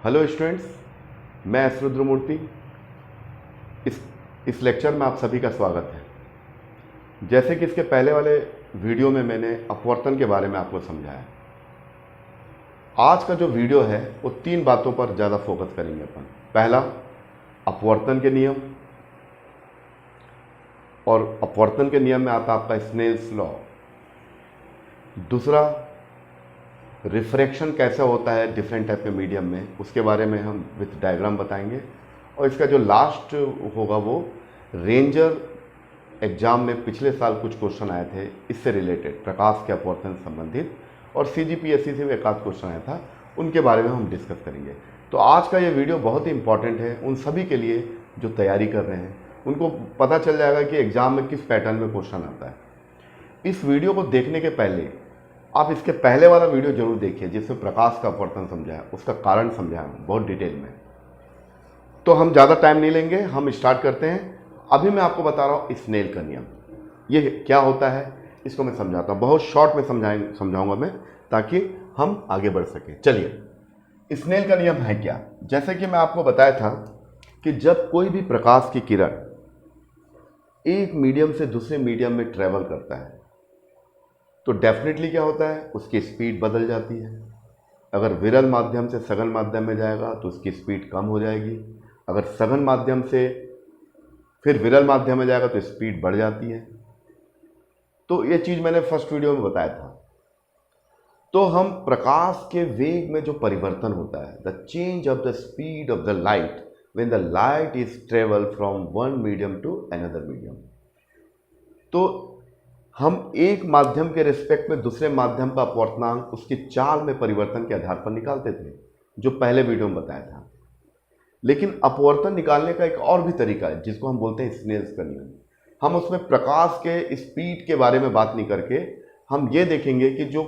Hello students, मैं S रुद्रमूर्ति। इस lecture में आप सभी का स्वागत है। जैसे कि इसके पहले वाले वीडियो में मैंने अपवर्तन के बारे में आपको समझाया, आज का जो वीडियो है वो 3 बातों पर ज़्यादा फोकस करेंगे अपन। पहला, अपवर्तन के नियम, और अपवर्तन के नियम में आता आपका स्नेल्स लॉ। दूसरा, रिफ्रैक्शन कैसे होता है डिफरेंट टाइप के मीडियम में, उसके बारे में हम विथ डायग्राम बताएंगे। और इसका जो लास्ट होगा वो रेंजर एग्जाम में पिछले साल कुछ क्वेश्चन आए थे इससे रिलेटेड, प्रकाश के अपवर्तन से संबंधित, और CGPSC से भी एक आध क्वेश्चन आया था, उनके बारे में हम डिस्कस करेंगे। तो आज का ये वीडियो बहुत ही इंपॉर्टेंट है उन सभी के लिए जो तैयारी कर रहे हैं। उनको पता चल जाएगा कि एग्जाम में किस पैटर्न में क्वेश्चन आता है। इस वीडियो को देखने के पहले आप इसके पहले वाला वीडियो जरूर देखिए जिसमें प्रकाश का अपवर्तन समझाया, उसका कारण समझाया बहुत डिटेल में। तो हम ज़्यादा टाइम नहीं लेंगे, हम स्टार्ट करते हैं। अभी मैं आपको बता रहा हूँ स्नेल का नियम, ये क्या होता है इसको मैं समझाता हूँ। बहुत शॉर्ट में समझाऊंगा मैं, ताकि हम आगे बढ़ सकें। चलिए, स्नेल का नियम है क्या। जैसे कि मैं आपको बताया था कि जब कोई भी प्रकाश की किरण एक मीडियम से दूसरे मीडियम में ट्रेवल करता है तो डेफिनेटली क्या होता है, उसकी स्पीड बदल जाती है। अगर विरल माध्यम से सघन माध्यम में जाएगा तो उसकी स्पीड कम हो जाएगी। अगर सघन माध्यम से फिर विरल माध्यम में जाएगा तो स्पीड बढ़ जाती है। तो ये चीज़ मैंने फर्स्ट वीडियो में बताया था। तो हम प्रकाश के वेग में जो परिवर्तन होता है, the change of the speed of the light when the light is travel from one medium to another medium, तो हम एक माध्यम के रिस्पेक्ट में दूसरे माध्यम का अपवर्तनांक उसकी चाल में परिवर्तन के आधार पर निकालते थे, जो पहले वीडियो में बताया था। लेकिन अपवर्तन निकालने का एक और भी तरीका है जिसको हम बोलते हैं स्नेल्स का नियम। हम उसमें प्रकाश के स्पीड के बारे में बात नहीं करके हम ये देखेंगे कि जो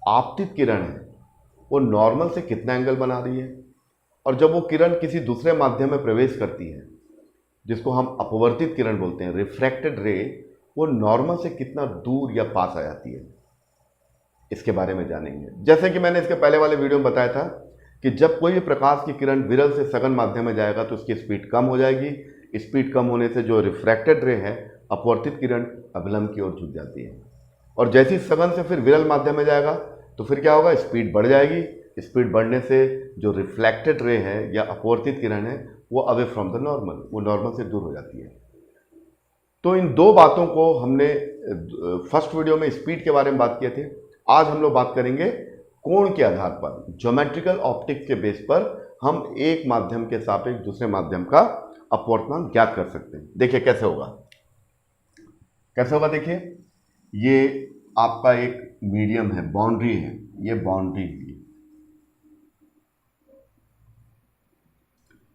आपतित किरण है वो नॉर्मल से कितना एंगल बना रही है, और जब वो किरण किसी दूसरे माध्यम में प्रवेश करती है जिसको हम अपवर्तित किरण बोलते हैं, रिफ्रैक्टेड रे, वो नॉर्मल से कितना दूर या पास आ जाती है, इसके बारे में जानेंगे। जैसे कि मैंने इसके पहले वाले वीडियो में बताया था कि जब कोई भी प्रकाश की किरण विरल से सघन माध्यम में जाएगा तो उसकी स्पीड कम हो जाएगी। स्पीड कम होने से जो रिफ्रैक्टेड रे है, अपवर्तित किरण, अभिलंब की ओर झुक जाती है। और जैसे ही सघन से फिर विरल माध्यम में जाएगा तो फिर क्या होगा, स्पीड बढ़ जाएगी। स्पीड बढ़ने से जो रिफ्लेक्टेड रे है या अपवर्तित किरण है वो अवे फ्रॉम द नॉर्मल, वो नॉर्मल से दूर हो जाती है। तो इन 2 बातों को हमने फर्स्ट वीडियो में स्पीड के बारे में बात किए थे। आज हम लोग बात करेंगे कोण के आधार पर, ज्योमेट्रिकल ऑप्टिक्स के बेस पर हम एक माध्यम के सापेक्ष दूसरे माध्यम का अपवर्तनांक ज्ञात कर सकते हैं। देखिए कैसे होगा, कैसे होगा। देखिए, ये आपका एक मीडियम है, बाउंड्री है, ये बाउंड्री है।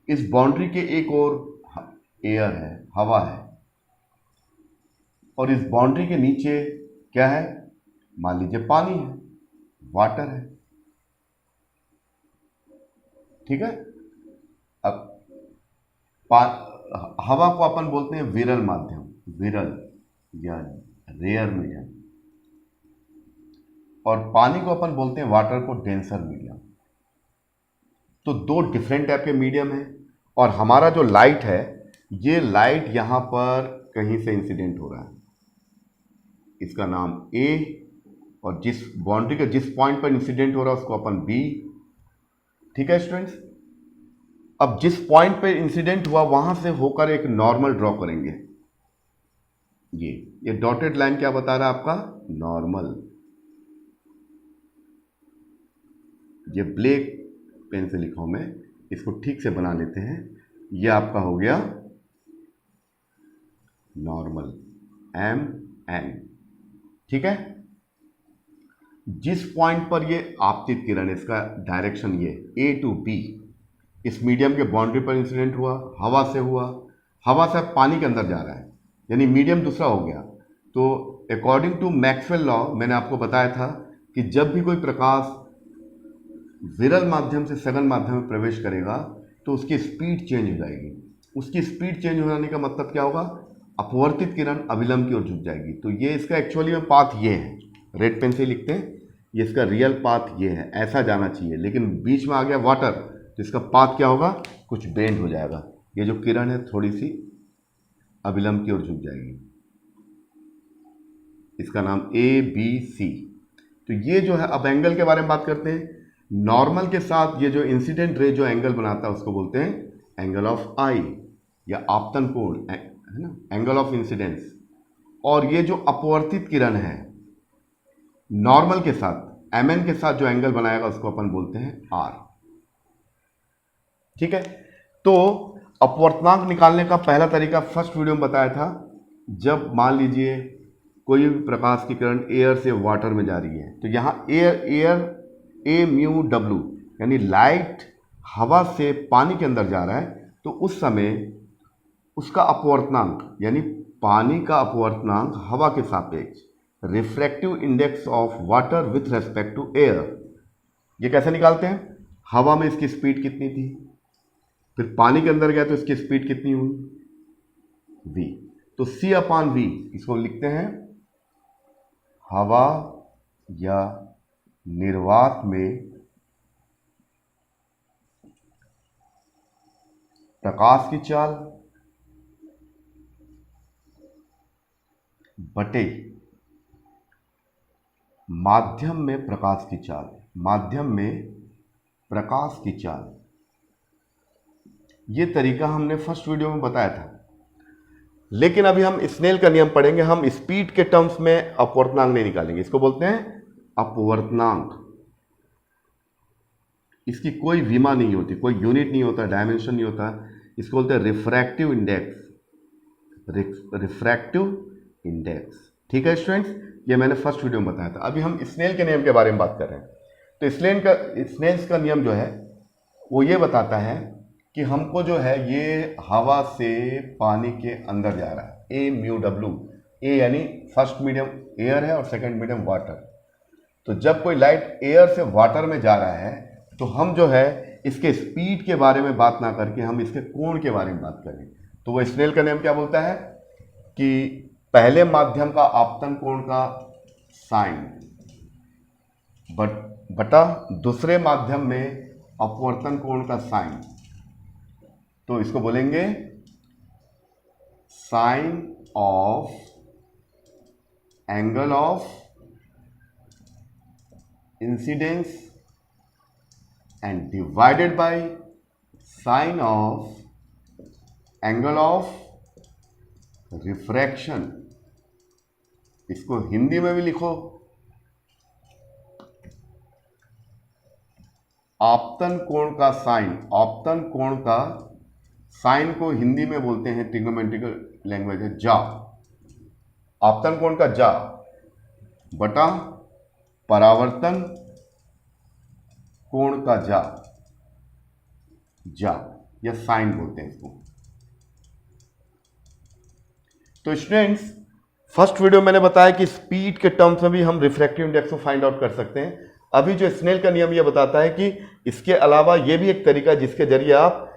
इस बाउंड्री के एक ओर एयर है, हवा है, और इस बाउंड्री के नीचे क्या है, मान लीजिए पानी है, वाटर है। ठीक है। अब हवा को अपन बोलते हैं विरल माध्यम, विरल या रेयर मीडियम, और पानी को अपन बोलते हैं वाटर को डेंसर मीडियम। तो 2 डिफरेंट टाइप के मीडियम है। और हमारा जो लाइट है, ये लाइट यहां पर कहीं से इंसिडेंट हो रहा है, इसका नाम A, और जिस बाउंड्री के जिस पॉइंट पर इंसिडेंट हो रहा है उसको अपन B। ठीक है स्टूडेंट्स। अब जिस पॉइंट पे इंसिडेंट हुआ वहां से होकर एक नॉर्मल ड्रॉ करेंगे। ये डॉटेड लाइन क्या बता रहा है आपका, नॉर्मल। ये ब्लैक पेन से लिखा हूं मैं, इसको ठीक से बना लेते हैं। ये आपका हो गया नॉर्मल, MN। ठीक है। जिस पॉइंट पर ये आपतित किरण, इसका डायरेक्शन ये A to B, इस मीडियम के बाउंड्री पर इंसिडेंट हुआ, हवा से हुआ, हवा से पानी के अंदर जा रहा है, यानी मीडियम दूसरा हो गया। तो अकॉर्डिंग टू मैक्सवेल लॉ, मैंने आपको बताया था कि जब भी कोई प्रकाश विरल माध्यम से सघन माध्यम में प्रवेश करेगा तो उसकी स्पीड चेंज हो जाएगी। उसकी स्पीड चेंज हो जाने का मतलब क्या होगा, अपवर्तित किरण अभिलंब की ओर झुक जाएगी। तो ये इसका एक्चुअली में पाथ ये है, रेड पेन से लिखते हैं, ये इसका रियल पाथ ये है, ऐसा जाना चाहिए, लेकिन बीच में आ गया वाटर तो इसका पाथ क्या होगा, कुछ बेंड हो जाएगा। ये जो किरण है थोड़ी सी अभिलंब की ओर झुक जाएगी। इसका नाम ABC। तो ये जो है, अब एंगल के बारे में बात करते हैं। नॉर्मल के साथ ये जो इंसिडेंट रे जो एंगल बनाता है उसको बोलते हैं एंगल ऑफ आई या आपतन कोण, है ना, एंगल ऑफ इंसिडेंस। और ये जो अपवर्तित किरण है नॉर्मल के साथ, MN के साथ जो एंगल बनाएगा उसको अपन बोलते हैं R। ठीक है। तो अपवर्तनांक निकालने का पहला तरीका फर्स्ट वीडियो में बताया था। जब मान लीजिए कोई भी प्रकाश की किरण एयर से वाटर में जा रही है, तो यहां एयर AμW यानी लाइट हवा से पानी के अंदर जा रहा है, तो उस समय उसका अपवर्तनांक यानी पानी का अपवर्तनांक हवा के सापेक्ष, refractive index of water with respect to air, ये कैसे निकालते हैं? हवा में इसकी स्पीड कितनी थी, फिर पानी के अंदर गया तो इसकी स्पीड कितनी हुई, v। तो C/v इसको लिखते हैं हवा या निर्वात में प्रकाश की चाल बटे माध्यम में प्रकाश की चाल, माध्यम में प्रकाश की चाल। ये तरीका हमने फर्स्ट वीडियो में बताया था, लेकिन अभी हम स्नेल का नियम पढ़ेंगे। हम स्पीड के टर्म्स में अपवर्तनांक नहीं निकालेंगे, इसको बोलते हैं अपवर्तनांक। इसकी कोई विमा नहीं होती, कोई यूनिट नहीं होता, डायमेंशन नहीं होता। इसको बोलते हैं रिफ्रैक्टिव इंडेक्स, रिफ्रैक्टिव इंडेक्स। ठीक है स्टूडेंट्स, ये मैंने फर्स्ट वीडियो में बताया था। अभी हम स्नेल के नियम के बारे में बात कर रहे हैं। तो स्नेल्स का नियम जो है वो ये बताता है कि हमको जो है ये हवा से पानी के अंदर जा रहा है, AμW। ए यानी फर्स्ट मीडियम एयर है और सेकंड मीडियम वाटर। तो जब कोई लाइट एयर से वाटर में जा रहा है तो हम जो है इसके स्पीड के बारे में बात ना करके हम इसके कोण के बारे में बात करें। तो वो स्नेल का नियम क्या बोलता है कि पहले माध्यम का आपतन कोण का साइन बटा दूसरे माध्यम में अपवर्तन कोण का साइन, तो इसको बोलेंगे sine of angle of incidence and divided by sine of angle of refraction. इसको हिंदी में भी लिखो, आपतन कोण का साइन। आपतन कोण का साइन को हिंदी में बोलते हैं, ट्रिग्नोमेट्रिकल लैंग्वेज है, जा। आपतन कोण का जा बटा परावर्तन कोण का जा, या साइन बोलते हैं इसको। तो स्टूडेंट्स, फर्स्ट वीडियो मैंने बताया कि स्पीड के टर्म्स में भी हम रिफ्रैक्टिव इंडेक्स को फाइंड आउट कर सकते हैं। अभी जो स्नेल का नियम ये बताता है कि इसके अलावा ये भी एक तरीका जिसके जरिए आप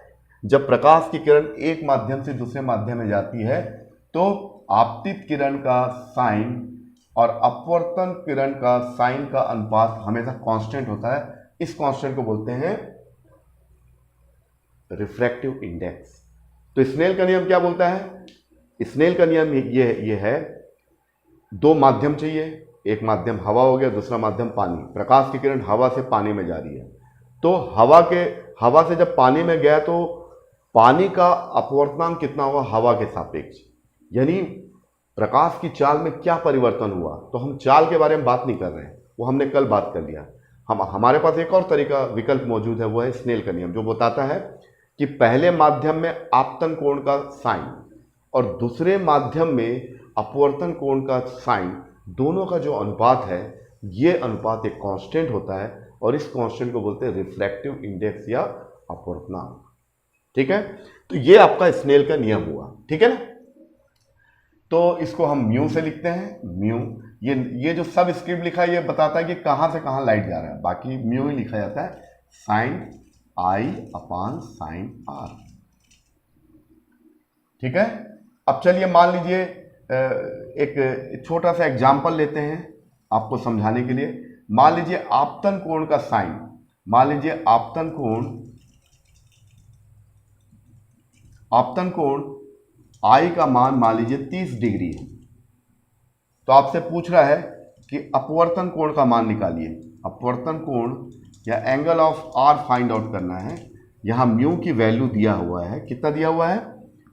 जब प्रकाश की किरण एक माध्यम से दूसरे माध्यम में जाती है तो आपतित किरण का साइन और अपवर्तन किरण का साइन का अनुपात हमेशा कांस्टेंट होता है। इस कांस्टेंट को बोलते हैं रिफ्रैक्टिव इंडेक्स। तो स्नेल का नियम क्या बोलता है? स्नेल का नियम ये है, दो माध्यम चाहिए, एक माध्यम हवा हो गया, दूसरा माध्यम पानी। प्रकाश की किरण हवा से पानी में जा रही है, तो हवा से जब पानी में गया तो पानी का अपवर्तनांक कितना हुआ हवा के सापेक्ष, यानी प्रकाश की चाल में क्या परिवर्तन हुआ। तो हम चाल के बारे में बात नहीं कर रहे हैं, वो हमने कल बात कर लिया। हमारे पास एक और तरीका विकल्प मौजूद है, वो है स्नेल का नियम, जो बताता है कि पहले माध्यम में आपतन कोण का साइन और दूसरे माध्यम में अपवर्तन कोण का साइन, दोनों का जो अनुपात है ये अनुपात एक कांस्टेंट होता है और इस कांस्टेंट को बोलते हैं रिफ्रैक्टिव इंडेक्स या अपवर्तनांक। ठीक है, तो ये आपका स्नेल का नियम हुआ। ठीक है ना, तो इसको हम म्यू से लिखते हैं। म्यू ये जो सब स्क्रिप्ट लिखा है ये बताता है कि कहां से कहां लाइट जा रहा है, बाकी म्यू ही लिखा जाता है, sine i upon sine r. ठीक है, अब चलिए मान लीजिए एक छोटा सा एग्जाम्पल लेते हैं आपको समझाने के लिए। मान लीजिए आपतन कोण का साइन, मान लीजिए आपतन कोण आपतन कोण आई का मान लीजिए 30 डिग्री है, तो आपसे पूछ रहा है कि अपवर्तन कोण का मान निकालिए। अपवर्तन कोण या angle of r find out करना है। यहाँ म्यू की वैल्यू दिया हुआ है, कितना दिया हुआ है,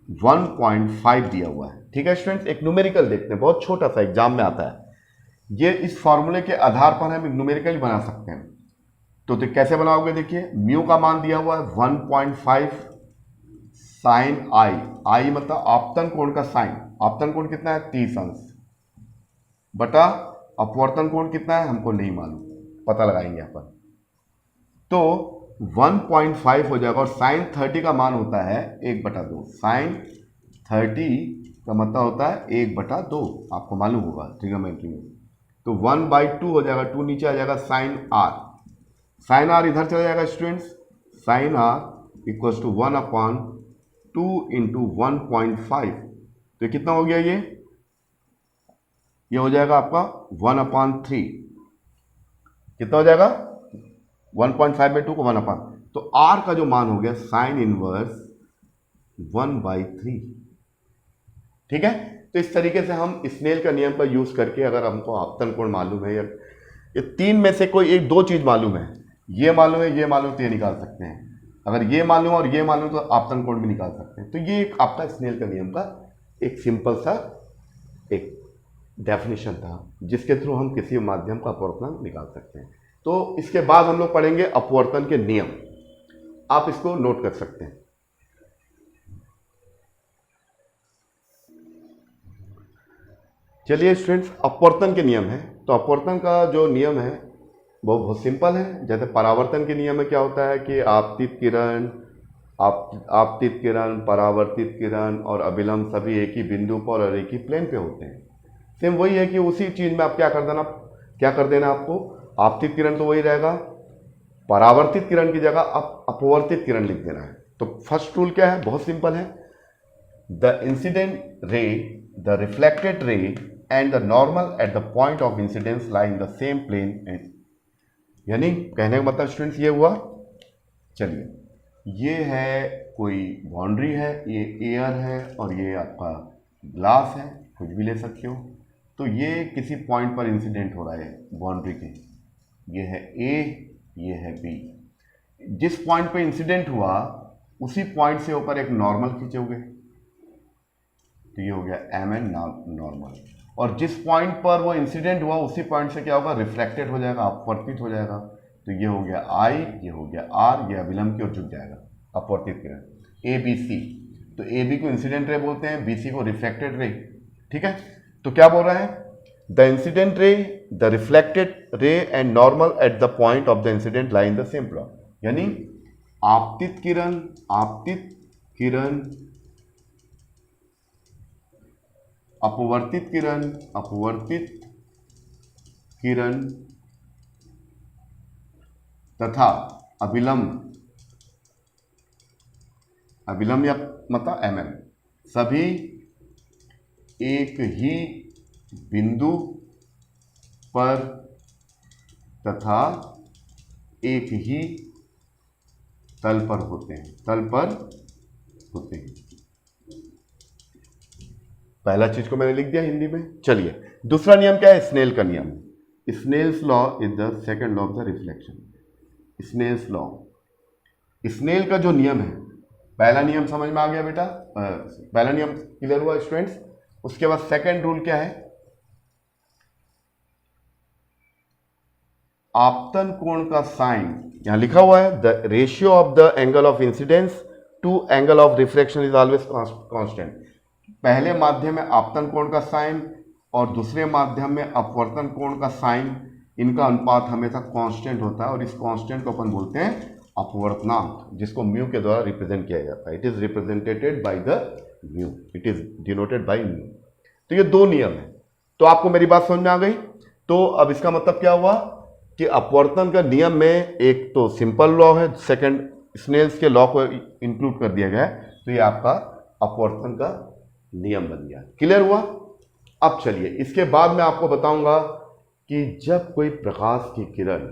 1.5 दिया हुआ है। ठीक है स्टूडेंट्स, एक न्यूमेरिकल देखते हैं, बहुत छोटा सा एग्जाम में आता है ये। इस फॉर्मूले के आधार पर हम एक न्यूमेरिकल बना सकते हैं। तो कैसे बनाओगे, देखिए म्यू का मान दिया हुआ है 1.5 साइन आई, आई मतलब आपतन कोण का साइन, आपतन कोण कितना है 30 अंश, बटा अपवर्तन कोण कितना है हमको नहीं मालूम, पता लगाएंगे यहाँ पर। तो 1.5 हो जाएगा और साइन 30 का मान होता है 1/2। साइन 30 का मतलब होता है 1/2, आपको मालूम होगा ट्रिग्नोमेट्री में। तो 1/2 हो जाएगा, 2 नीचे आ जाएगा, साइन आर, साइन आर इधर चला जाएगा students, sine r equals to 1/2 into 1.5, तो कितना हो गया, ये हो जाएगा आपका 1/3। कितना हो जाएगा, 1.5 में 2 को 1/, तो आर का जो मान हो गया साइन इनवर्स 1/3। ठीक है, तो इस तरीके से हम स्नेल का नियम का यूज करके, अगर हमको आपतन कोण मालूम है या ये तीन में से कोई एक दो चीज मालूम है, ये मालूम है, ये मालूम, तो ये निकाल सकते हैं। अगर ये मालूम और ये मालूम तो आपतन कोण भी निकाल सकते हैं। तो ये एक आपका स्नेल का नियम का एक सिंपल सा एक डेफिनेशन था जिसके थ्रू हम किसी माध्यम का अपवर्तन निकाल सकते हैं। तो इसके बाद हम लोग पढ़ेंगे अपवर्तन के नियम, आप इसको नोट कर सकते हैं। चलिए स्टूडेंट्स, अपवर्तन के नियम है। तो अपवर्तन का जो नियम है वो बहुत सिंपल है। जैसे परावर्तन के नियम में क्या होता है कि आपतित किरण, आपतित किरण, परावर्तित किरण और अभिलंब सभी एक ही बिंदु पर और एक ही प्लेन पे होते हैं। सेम वही है कि उसी चीज में आप क्या कर देना आपको, आपतित किरण तो वही रहेगा, परावर्तित किरण की जगह आप अपवर्तित किरण लिख देना है। तो फर्स्ट रूल क्या है, बहुत सिंपल है, the incident ray, the reflected ray and the normal at the point of incidence lie in the same plane and, यानी कहने का मतलब स्टूडेंट्स ये हुआ, चलिए ये है कोई बाउंड्री है, ये एयर है और ये आपका ग्लास है, कुछ भी ले सकते हो। तो ये किसी पॉइंट पर इंसिडेंट हो रहा है बाउंड्री के, ये है ए, ये है बी। जिस पॉइंट पे इंसिडेंट हुआ उसी पॉइंट से ऊपर एक नॉर्मल खींचोगे, तो ये हो गया mn नॉर्मल, और जिस पॉइंट पर वो इंसिडेंट हुआ उसी पॉइंट से क्या होगा, रिफ्लेक्टेड हो जाएगा, अपवर्तित हो जाएगा। तो ये हो गया I, ये हो गया R, ये अभिलंब की ओर झुक जाएगा, अपवर्तित किरण। ए बी सी, तो ए बी को इंसिडेंट रे बोलते हैं, बी सी को रिफ्लेक्टेड रे। ठीक है, तो क्या बोल रहा है, the incident ray, the reflected ray and normal at the point of the incident lie in the same plot, यानी आपतित किरण, अपवर्तित किरण तथा अभिलंब या मतलब mm, सभी एक ही बिंदु पर तथा एक ही तल पर होते हैं, पहला चीज को मैंने लिख दिया हिंदी में। चलिए दूसरा नियम क्या है, स्नेल का नियम। Snell's law is the second law of the reflection. Snell's law, Snell का जो नियम है, पहला नियम समझ में आ गया बेटा, पहला नियम क्लियर हुआ स्टूडेंट्स। उसके बाद सेकंड रूल क्या है, आपतन कोण का साइन, यहां लिखा हुआ है the ratio of the angle of incidence to angle of reflection is always constant. पहले माध्यम में आपतन कोण का साइन और दूसरे माध्यम में अपवर्तन कोण का साइन, इनका अनुपात हमेशा कांस्टेंट होता है और इस कांस्टेंट को अपन बोलते हैं अपवर्तनांक, जिसको म्यू के द्वारा रिप्रेजेंट किया जाता है। It is represented by the mu, it is denoted by mu. तो ये दो नियम है। तो आपको मेरी बात समझ में आ गई। तो अब इसका मतलब क्या हुआ कि अपवर्तन का नियम में एक तो सिंपल लॉ है, सेकंड स्नेल्स के लॉ को इंक्लूड कर दिया गया है, तो ये आपका अपवर्तन का नियम बन गया। क्लियर हुआ। अब चलिए इसके बाद मैं आपको बताऊंगा कि जब कोई प्रकाश की किरण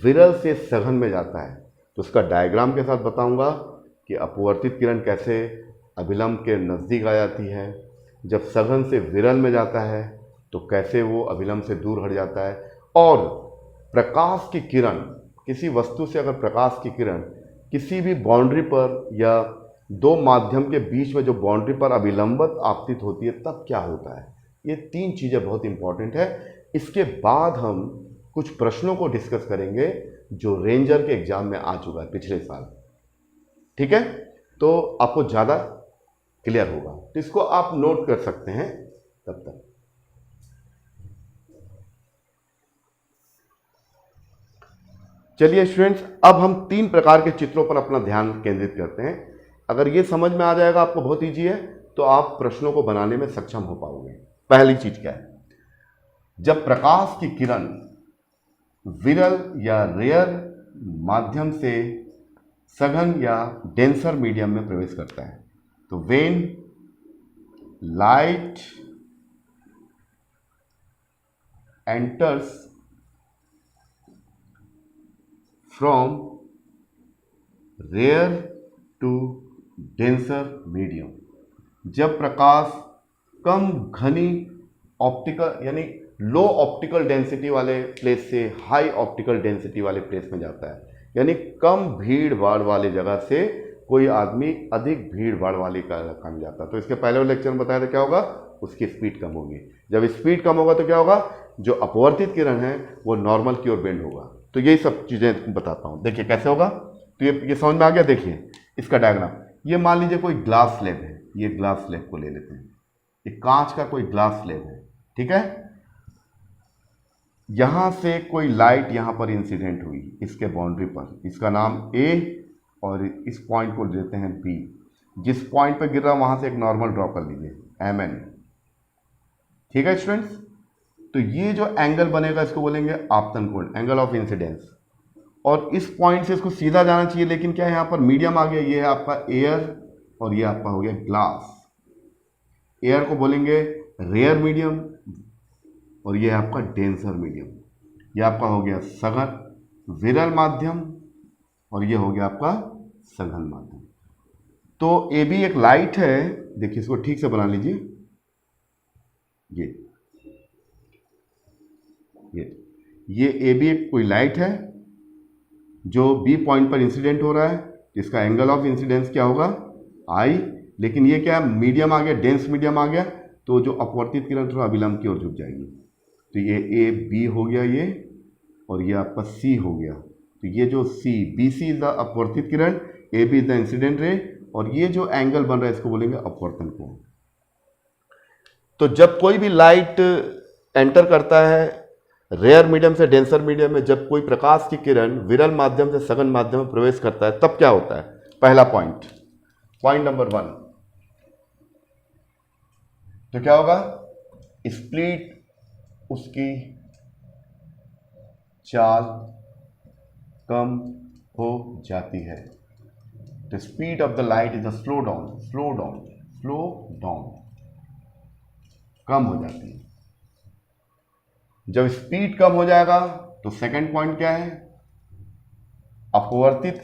विरल से सघन में जाता है तो उसका डायग्राम के साथ बताऊंगा कि अपवर्तित किरण कैसे अभिलंब के नज़दीक आ जाती है, जब सघन से विरल में जाता है तो कैसे वो अभिलंब से दूर हट जाता है, और प्रकाश की किरण, किसी वस्तु से अगर प्रकाश की किरण किसी भी बाउंड्री पर या दो माध्यम के बीच में जो बाउंड्री पर अभिलंबत आपतित होती है तब क्या होता है। ये तीन चीज़ें बहुत इंपॉर्टेंट है। इसके बाद हम कुछ प्रश्नों को डिस्कस करेंगे जो रेंजर के एग्जाम में आ चुका है पिछले साल। ठीक है, तो आपको ज़्यादा क्लियर होगा, तो इसको आप नोट कर सकते हैं तब तक। चलिए स्टूडेंट्स, अब हम तीन प्रकार के चित्रों पर अपना ध्यान केंद्रित करते हैं। अगर ये समझ में आ जाएगा आपको, बहुत ईजी है, तो आप प्रश्नों को बनाने में सक्षम हो पाओगे। पहली चीज क्या है, जब प्रकाश की किरण विरल या रेयर माध्यम से सघन या डेंसर मीडियम में प्रवेश करता है, तो when light enters from rare to denser medium, जब प्रकाश कम घनी ऑप्टिकल यानी लो ऑप्टिकल डेंसिटी वाले प्लेस से हाई ऑप्टिकल डेंसिटी वाले प्लेस में जाता है, यानी कम भीड़ भाड़ वाली जगह से कोई आदमी अधिक भीड़ भाड़ वाली इलाका में जाता है। तो इसके पहले लेक्चर में बताया था क्या होगा, उसकी स्पीड कम होगी। जब स्पीड कम होगा तो क्या होगा, जो अपवर्तित किरण है वो नॉर्मल की ओर बेंड होगा। तो यही सब चीज़ें बताता हूँ। देखिए कैसे होगा, तो ये समझ में आ गया। देखिए इसका डायग्राम, ये मान लीजिए कोई ग्लास स्लैब है, ये ग्लास स्लैब को ले लेते हैं, ये कांच का कोई ग्लास स्लैब है, ठीक है। यहां से कोई लाइट यहां पर इंसिडेंट हुई इसके बाउंड्री पर, इसका नाम ए और इस पॉइंट को देते हैं बी। जिस पॉइंट पर गिर रहा वहां से एक नॉर्मल ड्रॉ कर लीजिए एम एन, ठीक है स्टूडेंट्स। तो ये जो एंगल बनेगा इसको बोलेंगे आपतन कोण, एंगल ऑफ इंसिडेंस। और इस पॉइंट से इसको सीधा जाना चाहिए, लेकिन क्या है यहाँ पर मीडियम आ गया, ये है आपका एयर और ये आपका हो गया ग्लास। एयर को बोलेंगे रेयर मीडियम और ये है आपका डेंसर मीडियम। ये आपका हो गया सघन विरल माध्यम और ये हो गया आपका सघन माध्यम। तो ए बी एक लाइट है, देखिए इसको ठीक से बना लीजिए, ये ए बी एक कोई लाइट है जो बी पॉइंट पर इंसिडेंट हो रहा है, इसका एंगल ऑफ इंसिडेंस क्या होगा आई। लेकिन ये क्या मीडियम आ गया, डेंस मीडियम आ गया, तो जो अपवर्तित किरण थोड़ा अभिलंब की ओर झुक जाएगी। तो ये ए बी हो गया ये, और ये आपका सी हो गया। तो ये जो C B C is the अपवर्तित किरण, A B is the incident ray, और ये जो एंगल बन रहा है इसको बोलेंगे अपवर्तन कोण। तो जब कोई भी लाइट एंटर करता है रेयर मीडियम से डेंसर मीडियम में, जब कोई प्रकाश की किरण विरल माध्यम से सघन माध्यम में प्रवेश करता है तब क्या होता है। पहला पॉइंट, पॉइंट नंबर 1, तो क्या होगा, स्प्लिट उसकी चाल कम हो जाती है। The speed of the light is a slow down, कम हो जाती है। जब स्पीड कम हो जाएगा तो सेकंड पॉइंट क्या है, अपवर्तित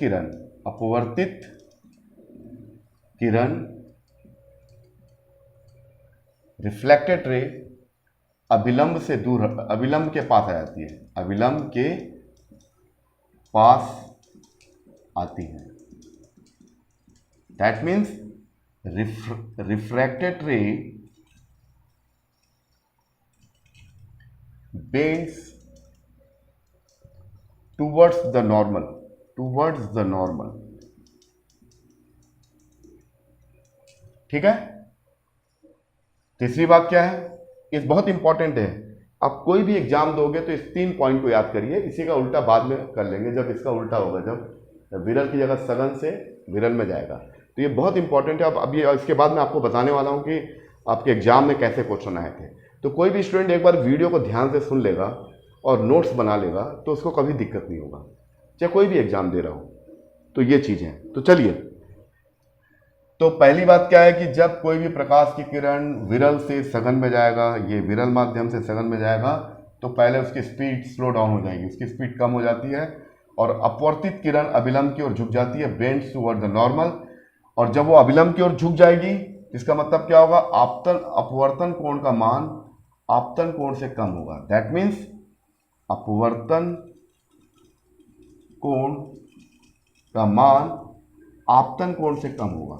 किरण रिफ्लेक्टेड रे अभिलंब से दूर, अभिलंब के पास आ जाती है, अभिलंब के पास आती है। दैट मीन्स रिफ्रैक्टेड रे bends towards the normal, ठीक है। तीसरी बात क्या है, ये बहुत इंपॉर्टेंट है, आप कोई भी एग्जाम दोगे तो इस 3 पॉइंट को याद करिए। इसी का उल्टा बाद में कर लेंगे, जब इसका उल्टा होगा, जब विरल की जगह सघन से विरल में जाएगा। तो ये बहुत इंपॉर्टेंट है। अब अभी इसके बाद मैं आपको बताने वाला हूँ कि आपके एग्जाम में कैसे क्वेश्चन आए थे। तो कोई भी स्टूडेंट एक बार वीडियो को ध्यान से सुन लेगा और नोट्स बना लेगा तो उसको कभी दिक्कत नहीं होगा, चाहे कोई भी एग्जाम दे रहा हो। तो ये चीज़ है। तो चलिए, तो पहली बात क्या है कि जब कोई भी प्रकाश की किरण विरल से सघन में जाएगा, ये विरल माध्यम से सघन में जाएगा, तो पहले उसकी स्पीड स्लो डाउन हो जाएगी, उसकी स्पीड कम हो जाती है और अपवर्तित किरण अभिलंब की ओर झुक जाती है, बेंड्स टुवर्ड द नॉर्मल। और जब वो अभिलंब की ओर झुक जाएगी, इसका मतलब क्या होगा, अपवर्तन कोण का मान आपतन कोण से कम होगा। दैट मीन्स अपवर्तन कोण का मान आपतन कोण से कम होगा।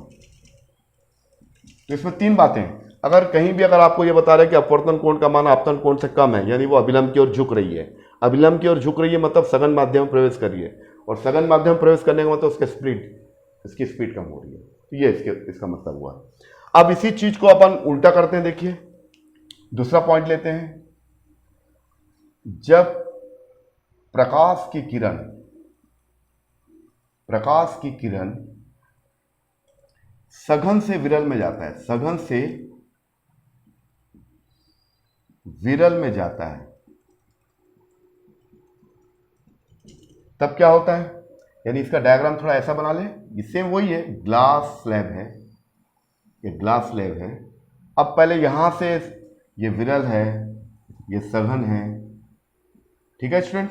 तो इसमें तीन बातें, अगर कहीं भी अगर आपको ये बता रहे कि अपवर्तन कोण का मान आपतन कोण से कम है, यानी वो अभिलंब की ओर झुक रही है। अभिलंब की ओर झुक रही है मतलब सघन माध्यम में प्रवेश कर रही है, और सघन माध्यम में प्रवेश करने का मतलब इसकी स्पीड कम हो रही है। तो ये इसका मतलब हुआ। अब इसी चीज को अपन उल्टा करते हैं। देखिए दूसरा पॉइंट लेते हैं। जब प्रकाश की किरण सघन से विरल में जाता है, सघन से विरल में जाता है, तब क्या होता है, यानी इसका डायग्राम थोड़ा ऐसा बना ले। सेम वही है, ग्लास स्लैब है, ये ग्लास स्लैब है। अब पहले यहां से ये विरल है, ये सघन है, ठीक है स्टूडेंट।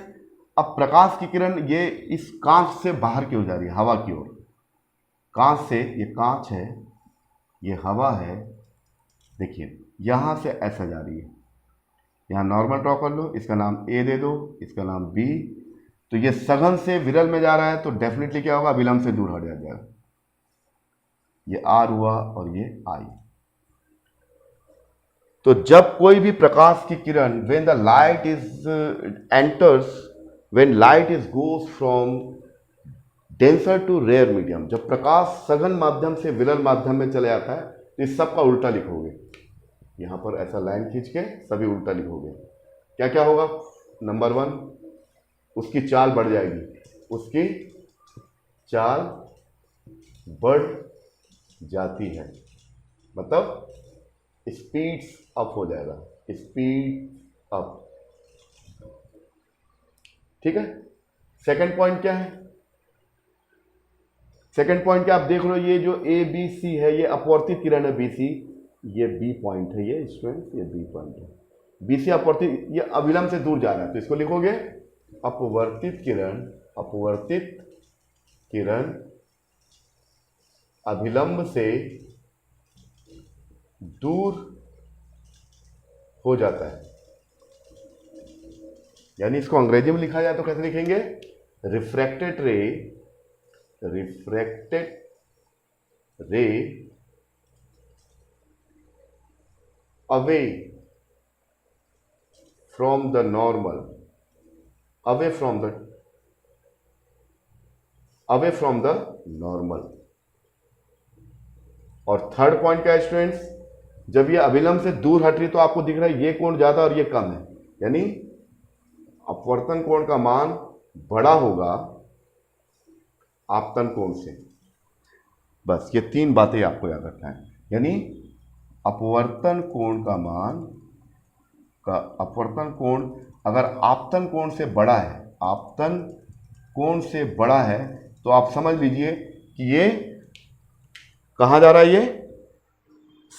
अब प्रकाश की किरण ये इस कांच से बाहर की ओर जा रही है, हवा की ओर। कांच से, ये कांच है, ये हवा है, देखिए यहां से ऐसा जा रही है। यहां नॉर्मल ड्रॉ कर लो, इसका नाम ए दे दो, इसका नाम बी। तो ये सघन से विरल में जा रहा है, तो डेफिनेटली क्या होगा, अभिलंब से दूर हट जाएगा। ये आर हुआ और ये आई। तो जब कोई भी प्रकाश की किरण when the light is enters, when light is goes from denser to rare medium, जब प्रकाश सघन माध्यम से विरल माध्यम में चले जाता है, तो इस सब का उल्टा लिखोगे। यहां पर ऐसा लाइन खींच के सभी उल्टा लिखोगे। क्या क्या होगा, नंबर 1 उसकी चाल बढ़ जाएगी, उसकी चाल बढ़ जाती है, मतलब स्पीड्स अप हो जाएगा, स्पीड अप, ठीक है। सेकंड पॉइंट क्या है, सेकंड पॉइंट क्या आप देख लो, ये जो ए बी सी है, ये अपवर्तित किरण है बी सी, ये बी पॉइंट है, ये स्टूडेंट ये बी पॉइंट है। बी सी अपवर्तित, ये अभिलंब से दूर जा रहा है, तो इसको लिखोगे अपवर्तित किरण अभिलंब से दूर हो जाता है। यानी इसको अंग्रेजी में लिखा जाए तो कैसे लिखेंगे, रिफ्रैक्टेड रे away from the normal, away from the normal. और थर्ड पॉइंट क्या है स्टूडेंट्स, जब ये अभिलंब से दूर हट रही तो आपको दिख रहा है ये कोण ज्यादा और ये कम है, यानी अपवर्तन कोण का मान बड़ा होगा आपतन कोण से। बस ये तीन बातें आपको याद रखना है। यानी अपवर्तन कोण अगर आपतन कोण से बड़ा है, आपतन कोण से बड़ा है, तो आप समझ लीजिए कि ये कहां जा रहा है, ये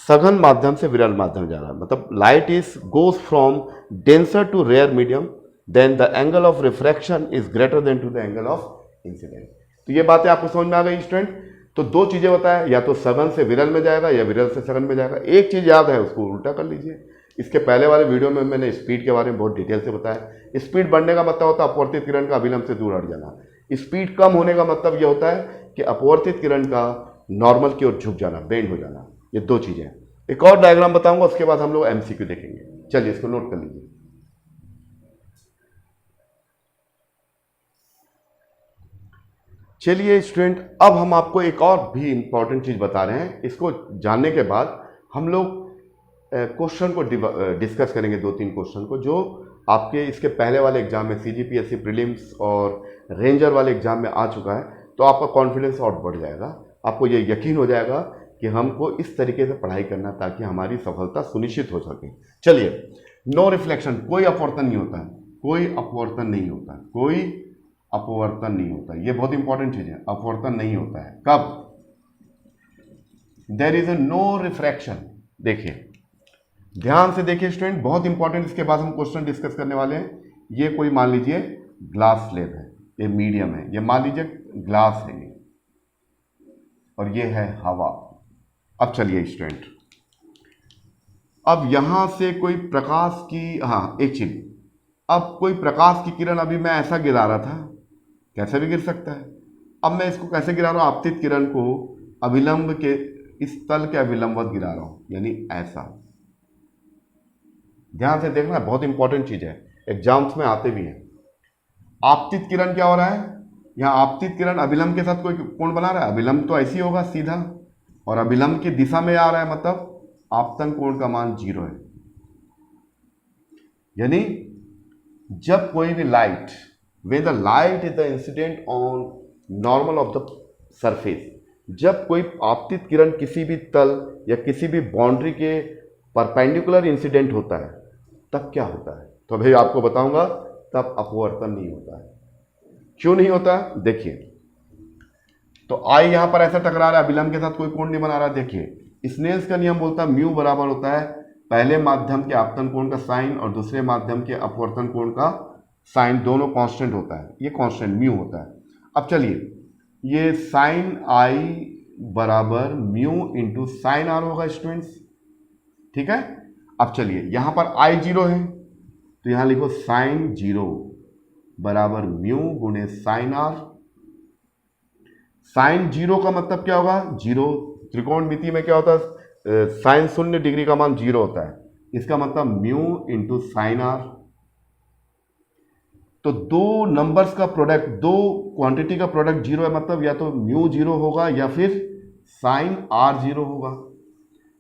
सघन माध्यम से विरल माध्यम जा रहा है। मतलब light is goes from denser to rare medium, then the angle of refraction is greater than to the angle of incident. तो ये बातें आपको समझ में आ गई स्टूडेंट। तो दो चीजें बताया, या तो सघन से विरल में जाएगा या विरल से सघन में जाएगा। एक चीज याद है, उसको उल्टा कर लीजिए। इसके पहले वाले वीडियो में मैंने स्पीड के बारे में बहुत डिटेल से बताया। स्पीड बढ़ने का मतलब होता है अपवर्तित किरण का अभिलंब से दूर हट जाना। स्पीड कम होने का मतलब यह होता है कि अपवर्तित किरण का नॉर्मल की ओर झुक जाना, बेंड हो जाना। ये दो चीजें। एक और डायग्राम बताऊंगा, उसके बाद हम लोग एमसीक्यू देखेंगे। चलिए इसको नोट कर लीजिए। चलिए स्टूडेंट, अब हम आपको एक और भी इंपॉर्टेंट चीज बता रहे हैं। इसको जानने के बाद हम लोग क्वेश्चन को डिस्कस करेंगे, 2-3 क्वेश्चन को, जो आपके इसके पहले वाले एग्जाम में सीजीपीएससी प्रीलिम्स और रेंजर वाले एग्जाम में आ चुका है। तो आपका कॉन्फिडेंस और बढ़ जाएगा, आपको ये यकीन हो जाएगा कि हमको इस तरीके से पढ़ाई करना ताकि हमारी सफलता सुनिश्चित हो सके। चलिए, नो रिफ्लेक्शन, कोई अपवर्तन नहीं होता है, कोई अपवर्तन नहीं होता, कोई अपवर्तन नहीं होता। ये बहुत इंपॉर्टेंट चीज है, अपवर्तन नहीं होता है। कब? There is a no refraction. देखिए ध्यान से देखिए स्टूडेंट, बहुत इंपॉर्टेंट। इसके बाद हम क्वेश्चन डिस्कस करने वाले हैं। ये कोई मान लीजिए ग्लास स्लेब है, ये मीडियम है, ये मान लीजिए ग्लास है, और ये है हवा। अब चलिए स्टूडेंट, अब यहां से कोई प्रकाश की, हाँ एक चीज, अब कोई प्रकाश की किरण अभी मैं ऐसा गिरा रहा था, कैसे भी गिर सकता है। अब मैं इसको कैसे गिरा रहा हूं, आपतित किरण को अभिलंब के इस तल के अभिलंबवत गिरा रहा हूं, यानी ऐसा। ध्यान से देखना, बहुत इंपॉर्टेंट चीज है, एग्जाम्स में आते भी हैं। आपतित किरण क्या हो रहा है, यहां आपतित किरण अभिलंब के साथ कोई कोण बना रहा है, अभिलंब तो ऐसी होगा सीधा, और अभिलंब की दिशा में आ रहा है, मतलब आपतन कोण का मान 0 है। यानी जब कोई भी light, when the light is the incident on normal of the surface, जब कोई आपतित किरण किसी भी तल या किसी भी बाउंड्री के परपेंडिकुलर इंसिडेंट होता है, तब क्या होता है, तो भाई आपको बताऊंगा, तब अपवर्तन नहीं होता है। क्यों नहीं होता है, देखिए, तो आई यहां पर ऐसा टकरा रहा है, अभिलंब के साथ कोई कोण नहीं बना रहा। देखिए स्नेल्स का नियम बोलता है म्यू बराबर होता है पहले माध्यम के आपतन कोण का साइन और दूसरे माध्यम के अपवर्तन कोण का साइन, दोनों कांस्टेंट होता है, ये कांस्टेंट म्यू होता है। अब चलिए, ये साइन आई बराबर म्यू इंटू साइन आर होगा स्टूडेंट्स, ठीक है। अब चलिए, यहां पर आई 0 है, तो यहां लिखो साइन 0 बराबर म्यू गुणे साइन आर। साइन 0 का मतलब क्या होगा, 0, त्रिकोणमिति में क्या होता है, साइन 0 डिग्री का मान 0 होता है, इसका मतलब म्यू इंटू साइन आर। तो दो नंबर्स का प्रोडक्ट, दो क्वांटिटी का प्रोडक्ट 0 है, मतलब या तो म्यू 0 होगा या फिर साइन आर 0 होगा।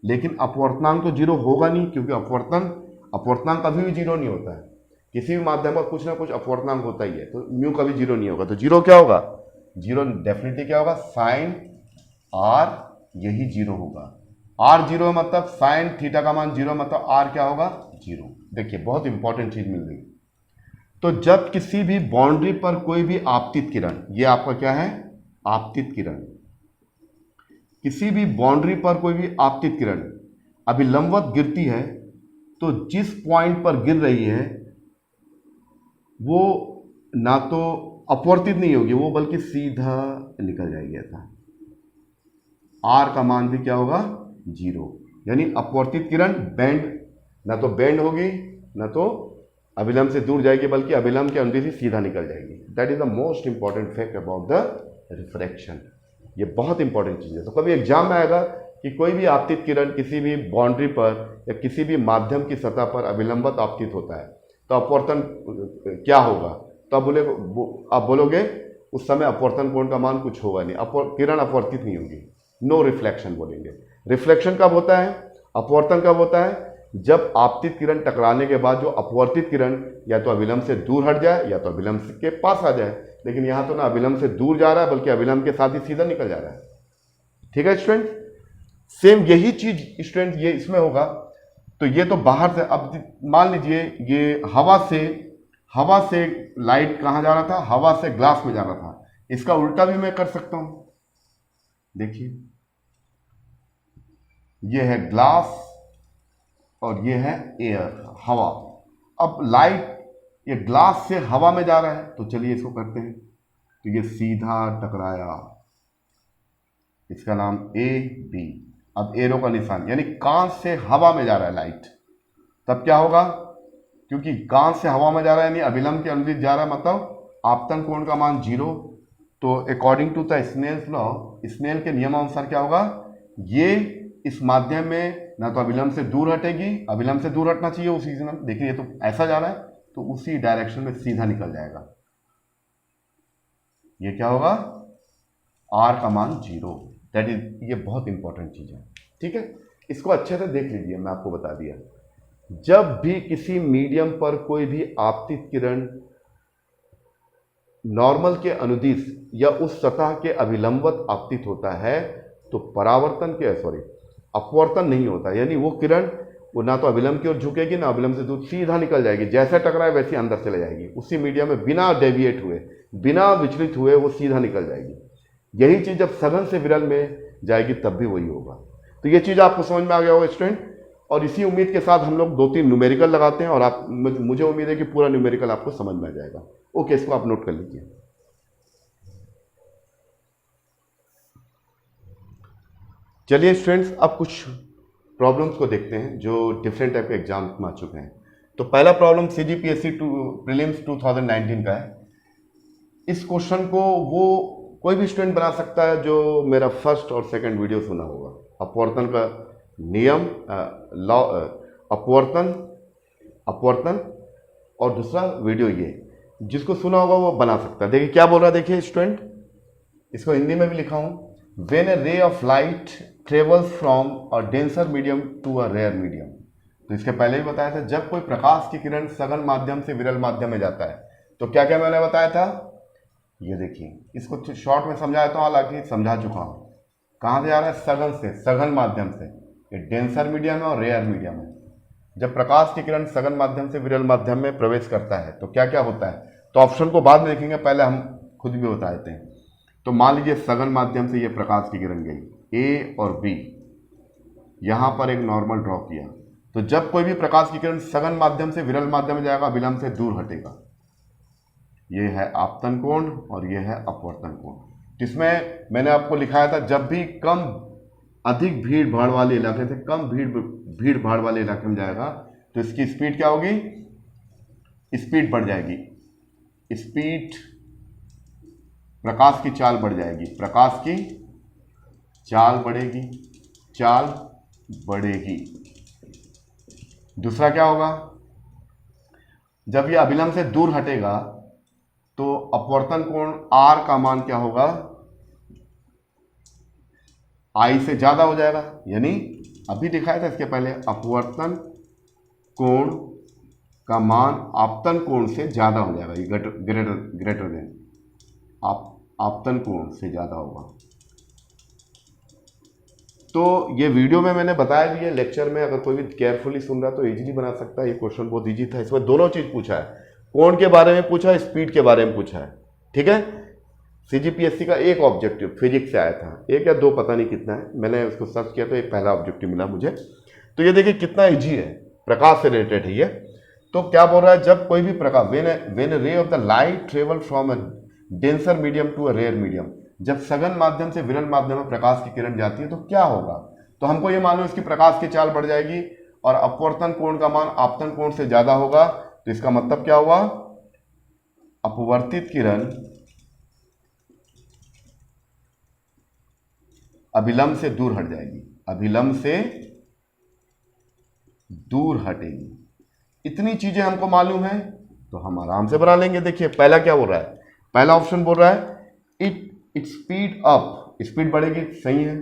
लेकिन अपवर्तनांक तो 0 होगा नहीं, क्योंकि अपवर्तनांक कभी भी 0 नहीं होता है, किसी भी माध्यम का कुछ ना कुछ अपवर्तनांक होता ही है, तो म्यू कभी 0 नहीं होगा। तो 0 क्या होगा, 0 डेफिनेटली क्या होगा, साइन आर, यही 0 होगा। आर 0 मतलब साइन थीटा का मान 0, मतलब आर क्या होगा, 0। देखिए बहुत इंपॉर्टेंट चीज मिल गई। तो जब किसी भी बाउंड्री पर कोई भी आपतित किरण, ये आपका क्या है, आपतित किरण, किसी भी बाउंड्री पर कोई भी आपतित किरण अभिलंबवत गिरती है, तो जिस पॉइंट पर गिर रही है वो ना तो अपवर्तित नहीं होगी वो, बल्कि सीधा निकल जाएगी ऐसा। आर का मान भी क्या होगा, 0। यानी अपवर्तित किरण बेंड, ना तो बेंड होगी ना तो अभिलंब से दूर जाएगी, बल्कि अभिलंब के अंदर से सीधा निकल जाएगी। That is the most important fact about the refraction. ये बहुत इंपॉर्टेंट चीज है। तो कभी एग्जाम में आएगा कि कोई भी आपतित किरण किसी भी बाउंड्री पर या किसी भी माध्यम की सतह पर अभिलंबत आपतित होता है, तो अपवर्तन क्या होगा, तो आप बोलोगे उस समय अपवर्तन कोण का मान कुछ होगा नहीं, किरण अपवर्तित नहीं होगी, नो रिफ्लेक्शन बोलेंगे। रिफ्लेक्शन कब होता है, अपवर्तन कब होता है, जब आपतित किरण टकराने के बाद जो अपवर्तित किरण या तो अभिलंब से दूर हट जाए या तो अभिलंब के पास आ जाए। लेकिन यहां तो ना अभिलंब से दूर जा रहा है, बल्कि अभिलंब के साथ ही सीधा निकल जा रहा है। ठीक है स्टूडेंट, सेम यही चीज स्टूडेंट ये इसमें होगा। तो ये तो बाहर से, अब मान लीजिए ये हवा से लाइट कहां जा रहा था, हवा से ग्लास में जा रहा था। इसका उल्टा भी मैं कर सकता हूं। देखिए ये है ग्लास और ये है एयर, हवा। अब लाइट ये ग्लास से हवा में जा रहा है, तो चलिए इसको करते हैं। तो ये सीधा टकराया, इसका नाम ए बी। अब एरो का निशान, यानी कांच से हवा में जा रहा है लाइट, तब क्या होगा, क्योंकि कांच से हवा में जा रहा है यानी अभिलंब के अनुदिश जा रहा है, मतलब आपतन कोण का मान 0। तो according to the Snell's law, Snell के नियमानुसार क्या होगा, ये इस माध्यम में ना तो अभिलंब से दूर हटेगी, अभिलंब से दूर हटना चाहिए उसी से, देखिए ये तो ऐसा जा रहा है, तो उसी डायरेक्शन में सीधा निकल जाएगा। ये क्या होगा, आर का मान 0। दैट इज, ये बहुत इंपॉर्टेंट चीज है। ठीक है, इसको अच्छे से देख लीजिए, मैं आपको बता दिया। जब भी किसी मीडियम पर कोई भी आपतित किरण नॉर्मल के अनुदिश या उस सतह के अभिलंबवत आपतित होता है, तो अपवर्तन नहीं होता। यानी वो किरण वो ना तो अभिलंब की ओर झुकेगी ना अभिलंब से दूर, सीधा निकल जाएगी, जैसे टकराए वैसे अंदर चले जाएगी, उसी मीडियम में बिना डेविएट हुए, बिना विचलित हुए वो सीधा निकल जाएगी। यही चीज जब सघन से विरल में जाएगी तब भी वही होगा। तो ये चीज आपको समझ में आ गया होगा स्टूडेंट। और इसी उम्मीद के साथ हम लोग 2-3 न्यूमेरिकल लगाते हैं, और मुझे उम्मीद है कि पूरा न्यूमेरिकल आपको समझ में आ जाएगा। ओके, इसको आप नोट कर लीजिए। चलिए स्टूडेंट्स, अब कुछ प्रॉब्लम्स को देखते हैं जो डिफरेंट टाइप के एग्जाम में आ चुके हैं। तो पहला प्रॉब्लम CGPSC प्रीलिम्स 2019 का है। इस क्वेश्चन को वो कोई भी स्टूडेंट बना सकता है जो मेरा फर्स्ट और सेकंड वीडियो सुना होगा। अपवर्तन का नियम, लॉ, अपवर्तन और दूसरा वीडियो ये, जिसको सुना होगा वो बना सकता है। देखिए क्या बोल रहा है, देखिए स्टूडेंट, इसको हिंदी में भी लिखा हूं। When a ray of light travels from a denser medium to a rare medium. तो इसके पहले भी बताया था, जब कोई प्रकाश की किरण सघन माध्यम से विरल माध्यम में जाता है तो क्या क्या मैंने बताया था। ये देखिए, इसको शॉर्ट में समझाया था, हालांकि समझा चुका हूं। कहां से जा रहा है, सघन से, सघन माध्यम से। ये डेंसर मीडियम है और रेयर मीडियम है। जब प्रकाश की किरण सघन माध्यम से विरल माध्यम में प्रवेश करता है तो क्या क्या होता है। तो ऑप्शन को बाद में देखेंगे, पहले हम खुद भी बता देते हैं। तो मान लीजिए सघन माध्यम से ये प्रकाश की किरण गई, ए और बी, यहां पर एक नॉर्मल ड्रॉ किया। तो जब कोई भी प्रकाश की किरण सघन माध्यम से विरल माध्यम में जाएगा, अभिलंब से दूर हटेगा। ये है आपतन कोण और ये है अपवर्तन कोण। जिसमें मैंने आपको लिखाया था, जब भी अधिक भीड़ भाड़ वाले इलाके से कम भीड़ भाड़ वाले इलाके में जाएगा तो इसकी स्पीड क्या होगी, स्पीड बढ़ जाएगी। स्पीड, प्रकाश की चाल बढ़ जाएगी, प्रकाश की चाल बढ़ेगी, चाल बढ़ेगी। दूसरा क्या होगा, जब यह अभिलंब से दूर हटेगा तो अपवर्तन कोण R का मान क्या होगा, I से ज्यादा हो जाएगा। यानी अभी दिखाया था इसके पहले, अपवर्तन कोण का मान आपतन कोण से ज्यादा हो जाएगा। ये ग्रेटर देन, आपतन कोण से ज्यादा होगा। तो ये वीडियो में मैंने बताया भी है, लेक्चर में अगर कोई भी केयरफुली सुन रहा है तो इजीली बना सकता है। ये क्वेश्चन बहुत इजी था, इसमें दोनों चीज पूछा है, कोण के बारे में पूछा है, स्पीड के बारे में पूछा है। ठीक है, CGPSC का एक ऑब्जेक्टिव फिजिक्स से आया था, एक या दो पता नहीं कितना है, मैंने उसको सर्च किया तो एक पहला ऑब्जेक्टिव मिला मुझे। तो ये देखिए कितना इजी है, प्रकाश से रिलेटेड है ये। तो क्या बोल रहा है, जब कोई भी प्रकाश, when a ray of the light travel from a denser medium to a rare medium, जब सघन माध्यम से विरल माध्यम में प्रकाश की किरण जाती है तो क्या होगा। तो हमको ये मालूम है इसकी प्रकाश की चाल बढ़ जाएगी और अपवर्तन कोण का मान आपतन कोण से ज्यादा होगा। तो इसका मतलब क्या हुआ, अपवर्तित किरण अभिलंब से दूर हट जाएगी, अभिलंब से दूर हटेगी। इतनी चीजें हमको मालूम है तो हम आराम से बना लेंगे। देखिए पहला क्या बोल रहा है, पहला ऑप्शन बोल रहा है इट स्पीड अप, स्पीड बढ़ेगी, सही है।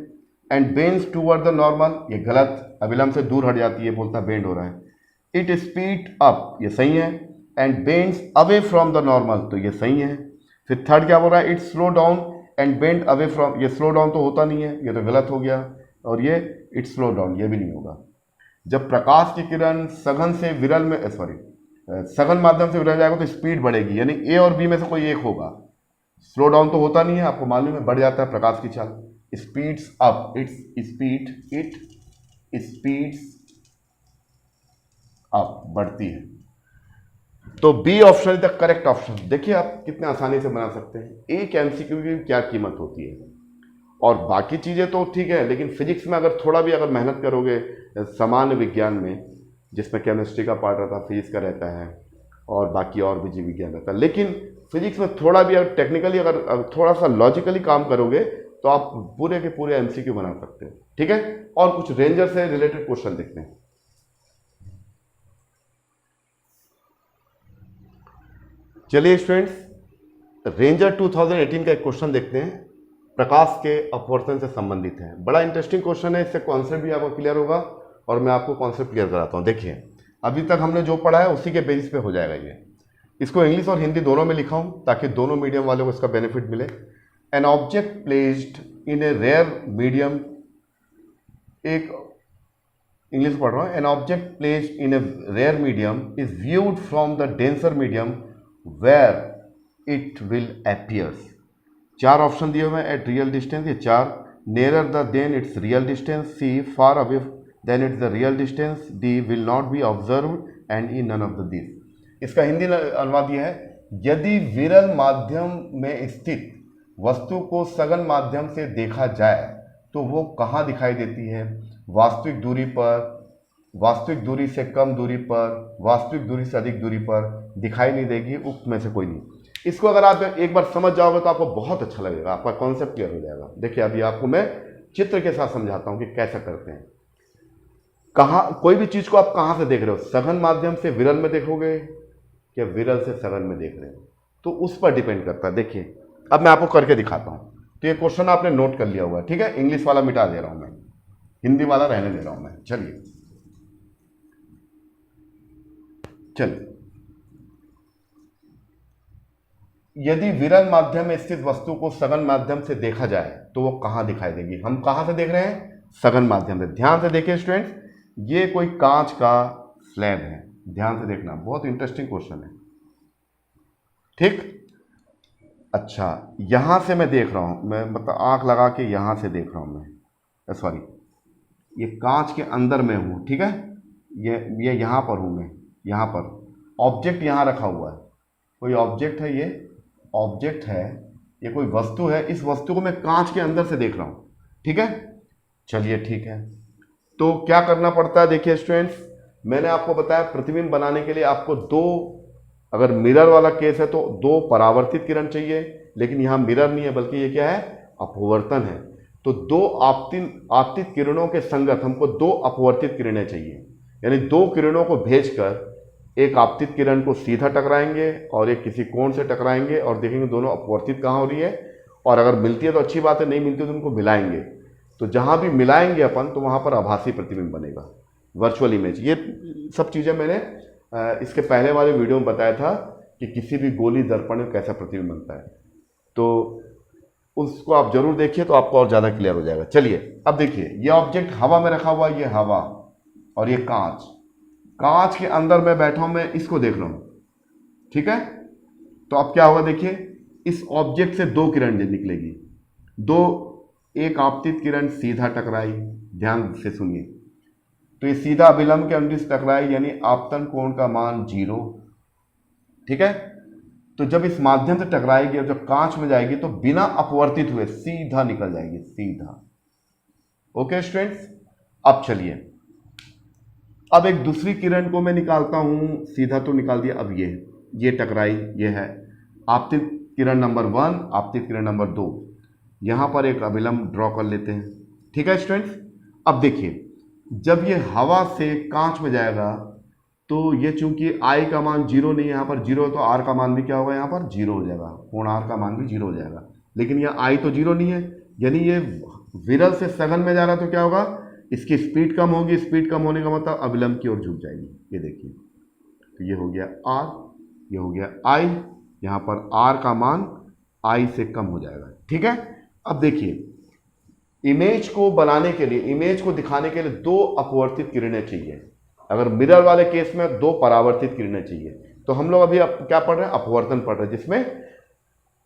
And bends toward the normal, ये गलत, अभिलंब से दूर हट जाती है, बोलता बेंड हो रहा है। इट स्पीड अप, ये सही है। And bends away from the normal, तो ये सही है। फिर थर्ड क्या बोल रहा है, it slow down and bend away from, ये स्लो डाउन तो होता नहीं है, ये तो गलत हो गया। और ये इट स्लो डाउन, ये भी नहीं होगा। जब प्रकाश की किरण सघन से विरल में, सघन माध्यम से विरल जाएगा तो स्पीड बढ़ेगी, यानी ए और बी में से कोई एक होगा। स्लो डाउन तो होता नहीं है, आपको मालूम है, बढ़ जाता है प्रकाश की चाल। Speeds up, it speeds up, बढ़ती है। तो B option is the correct option. देखिए आप कितने आसानी से बना सकते हैं। एक MCQ की क्या कीमत होती है, और बाकी चीजें तो ठीक है, लेकिन फिजिक्स में अगर थोड़ा भी अगर मेहनत करोगे, सामान्य विज्ञान में जिसमें केमिस्ट्री का पार्ट रहता है, फिजिक्स का रहता है और बाकी और भी जीव विज्ञान रहता है, लेकिन फिजिक्स में थोड़ा भी अगर टेक्निकली अगर थोड़ा सा लॉजिकली काम करोगे तो आप पूरे के पूरे MCQ बना सकते हैं। ठीक है, और कुछ रेंजर से रिलेटेड क्वेश्चन देखते हैं। चलिए स्टूडेंट्स, रेंजर 2018 का एक क्वेश्चन देखते हैं, प्रकाश के अपवर्तन से संबंधित है। बड़ा इंटरेस्टिंग क्वेश्चन है, इससे कॉन्सेप्ट भी आपको क्लियर होगा और मैं आपको कॉन्सेप्ट क्लियर कराता हूं। देखिए अभी तक हमने जो पढ़ा है उसी के बेसिस पे हो जाएगा ये। इसको इंग्लिश और हिंदी दोनों में लिखा हूं ताकि दोनों मीडियम वालों को इसका बेनिफिट मिले। An object placed in a rare medium, एक इंग्लिश पढ़ रहा हूं, an object placed in a rare medium is viewed from the denser medium where it will appears। चार ऑप्शन दिए हुए हैं, एट रियल डिस्टेंस, ये चार, nearer the than its real distance, C far away than its the real distance, D will not be observed and E none of the these। इसका हिंदी अनुवाद यह है, यदि विरल माध्यम में स्थित वस्तु को सघन माध्यम से देखा जाए तो वो कहाँ दिखाई देती है? वास्तविक दूरी पर, वास्तविक दूरी से कम दूरी पर, वास्तविक दूरी से अधिक दूरी पर दिखाई नहीं देगी, उक्त में से कोई नहीं। इसको अगर आप एक बार समझ जाओगे तो आपको बहुत अच्छा लगेगा, आपका कॉन्सेप्ट क्लियर हो जाएगा। देखिए अभी आपको मैं चित्र के साथ समझाता हूं कि कैसा करते हैं। कहाँ कोई भी चीज को आप कहां से देख रहे हो? सघन माध्यम से विरल में देखोगे या विरल से सघन में देख रहे हो, तो उस पर डिपेंड करता है। देखिए अब मैं आपको करके दिखाता हूं। तो ये क्वेश्चन आपने नोट कर लिया हुआ, ठीक है? इंग्लिश वाला मिटा दे रहा हूं मैं, हिंदी वाला रहने दे रहा हूं मैं। चलिए यदि विरल माध्यम में स्थित वस्तु को सघन माध्यम से देखा जाए तो वो कहां दिखाई देगी? हम कहां से देख रहे हैं? सघन माध्यम से। ध्यान से देखिए स्टूडेंट्स, ये कोई कांच का स्लैब है, ध्यान से देखना, बहुत इंटरेस्टिंग क्वेश्चन है, ठीक? अच्छा, यहां से मैं देख रहा हूं, मैं मतलब आंख लगा के यहां से देख रहा हूं मैं, सॉरी, ये कांच के अंदर में हूं, ठीक है? ये यहां पर हूं मैं, यहां पर ऑब्जेक्ट यहां रखा हुआ है, कोई ऑब्जेक्ट है, ये ऑब्जेक्ट है, ये कोई वस्तु है, इस वस्तु को मैं कांच के अंदर से देख रहा हूं, ठीक है? चलिए ठीक है, तो क्या करना पड़ता है? देखिए स्टूडेंट्स, मैंने आपको बताया प्रतिबिंब बनाने के लिए आपको दो, अगर मिरर वाला केस है तो दो परावर्तित किरण चाहिए, लेकिन यहां मिरर नहीं है बल्कि ये क्या है? अपवर्तन है। तो दो आपतित किरणों के संगत हमको दो अपवर्तित किरणें चाहिए, यानी दो किरणों को भेजकर एक आपतित किरण को सीधा टकराएंगे और एक किसी कोण से टकराएंगे और देखेंगे दोनों अपवर्तित कहाँ हो रही है, और अगर मिलती है तो अच्छी बात है, नहीं मिलती तो उनको मिलाएंगे। तो जहां भी मिलाएंगे अपन तो वहां पर आभासी प्रतिबिंब बनेगा, वर्चुअल इमेज। ये सब चीजें मैंने इसके पहले वाले वीडियो में बताया था कि किसी भी गोली दर्पण में कैसा प्रतिबिंब बनता है, तो उसको आप जरूर देखिए तो आपको और ज्यादा क्लियर हो जाएगा। चलिए अब देखिए, ये ऑब्जेक्ट हवा में रखा हुआ है, ये हवा, और ये कांच, कांच के अंदर मैं बैठा हूं, मैं इसको देख रहा हूं, ठीक है? तो अब क्या होगा? देखिए इस ऑब्जेक्ट से दो किरण निकलेगी, दो, एक आपतित किरण सीधा टकराई, ध्यान से सुनिए, तो ये सीधा अभिलंब के अनुदिश टकराई, यानी आपतन कोण का मान 0, ठीक है? तो जब इस माध्यम से टकराएगी और जब कांच में जाएगी तो बिना अपवर्तित हुए सीधा निकल जाएगी, सीधा। ओके स्टूडेंट्स, अब चलिए, अब एक दूसरी किरण को मैं निकालता हूं, सीधा तो निकाल दिया। अब ये टकराई, ये है आपतित किरण नंबर 1, आपतित किरण नंबर 2, यहां पर एक अभिलंब ड्रॉ कर लेते हैं, ठीक है स्टूडेंट्स? अब देखिए, जब ये हवा से कांच में जाएगा तो ये चूंकि I का मान 0 नहीं है, यहाँ पर 0 है, तो R का मान भी क्या होगा? यहाँ पर 0 हो जाएगा, कोण R का मान भी 0 हो जाएगा, लेकिन यह I तो 0 नहीं है, यानी ये विरल से सघन में जा रहा है, तो क्या होगा? इसकी स्पीड कम होगी, स्पीड कम होने का मतलब अभिलंब की ओर झुक जाएगी। ये देखिए, तो ये हो गया R, ये हो गया I, यहाँ पर R का मान I से कम हो जाएगा, ठीक है? अब देखिए, इमेज को बनाने के लिए, इमेज को दिखाने के लिए दो अपवर्तित किरणें चाहिए, अगर मिरर वाले केस में दो परावर्तित किरणें चाहिए। तो हम लोग अभी क्या पढ़ रहे हैं? अपवर्तन पढ़ रहे हैं, जिसमें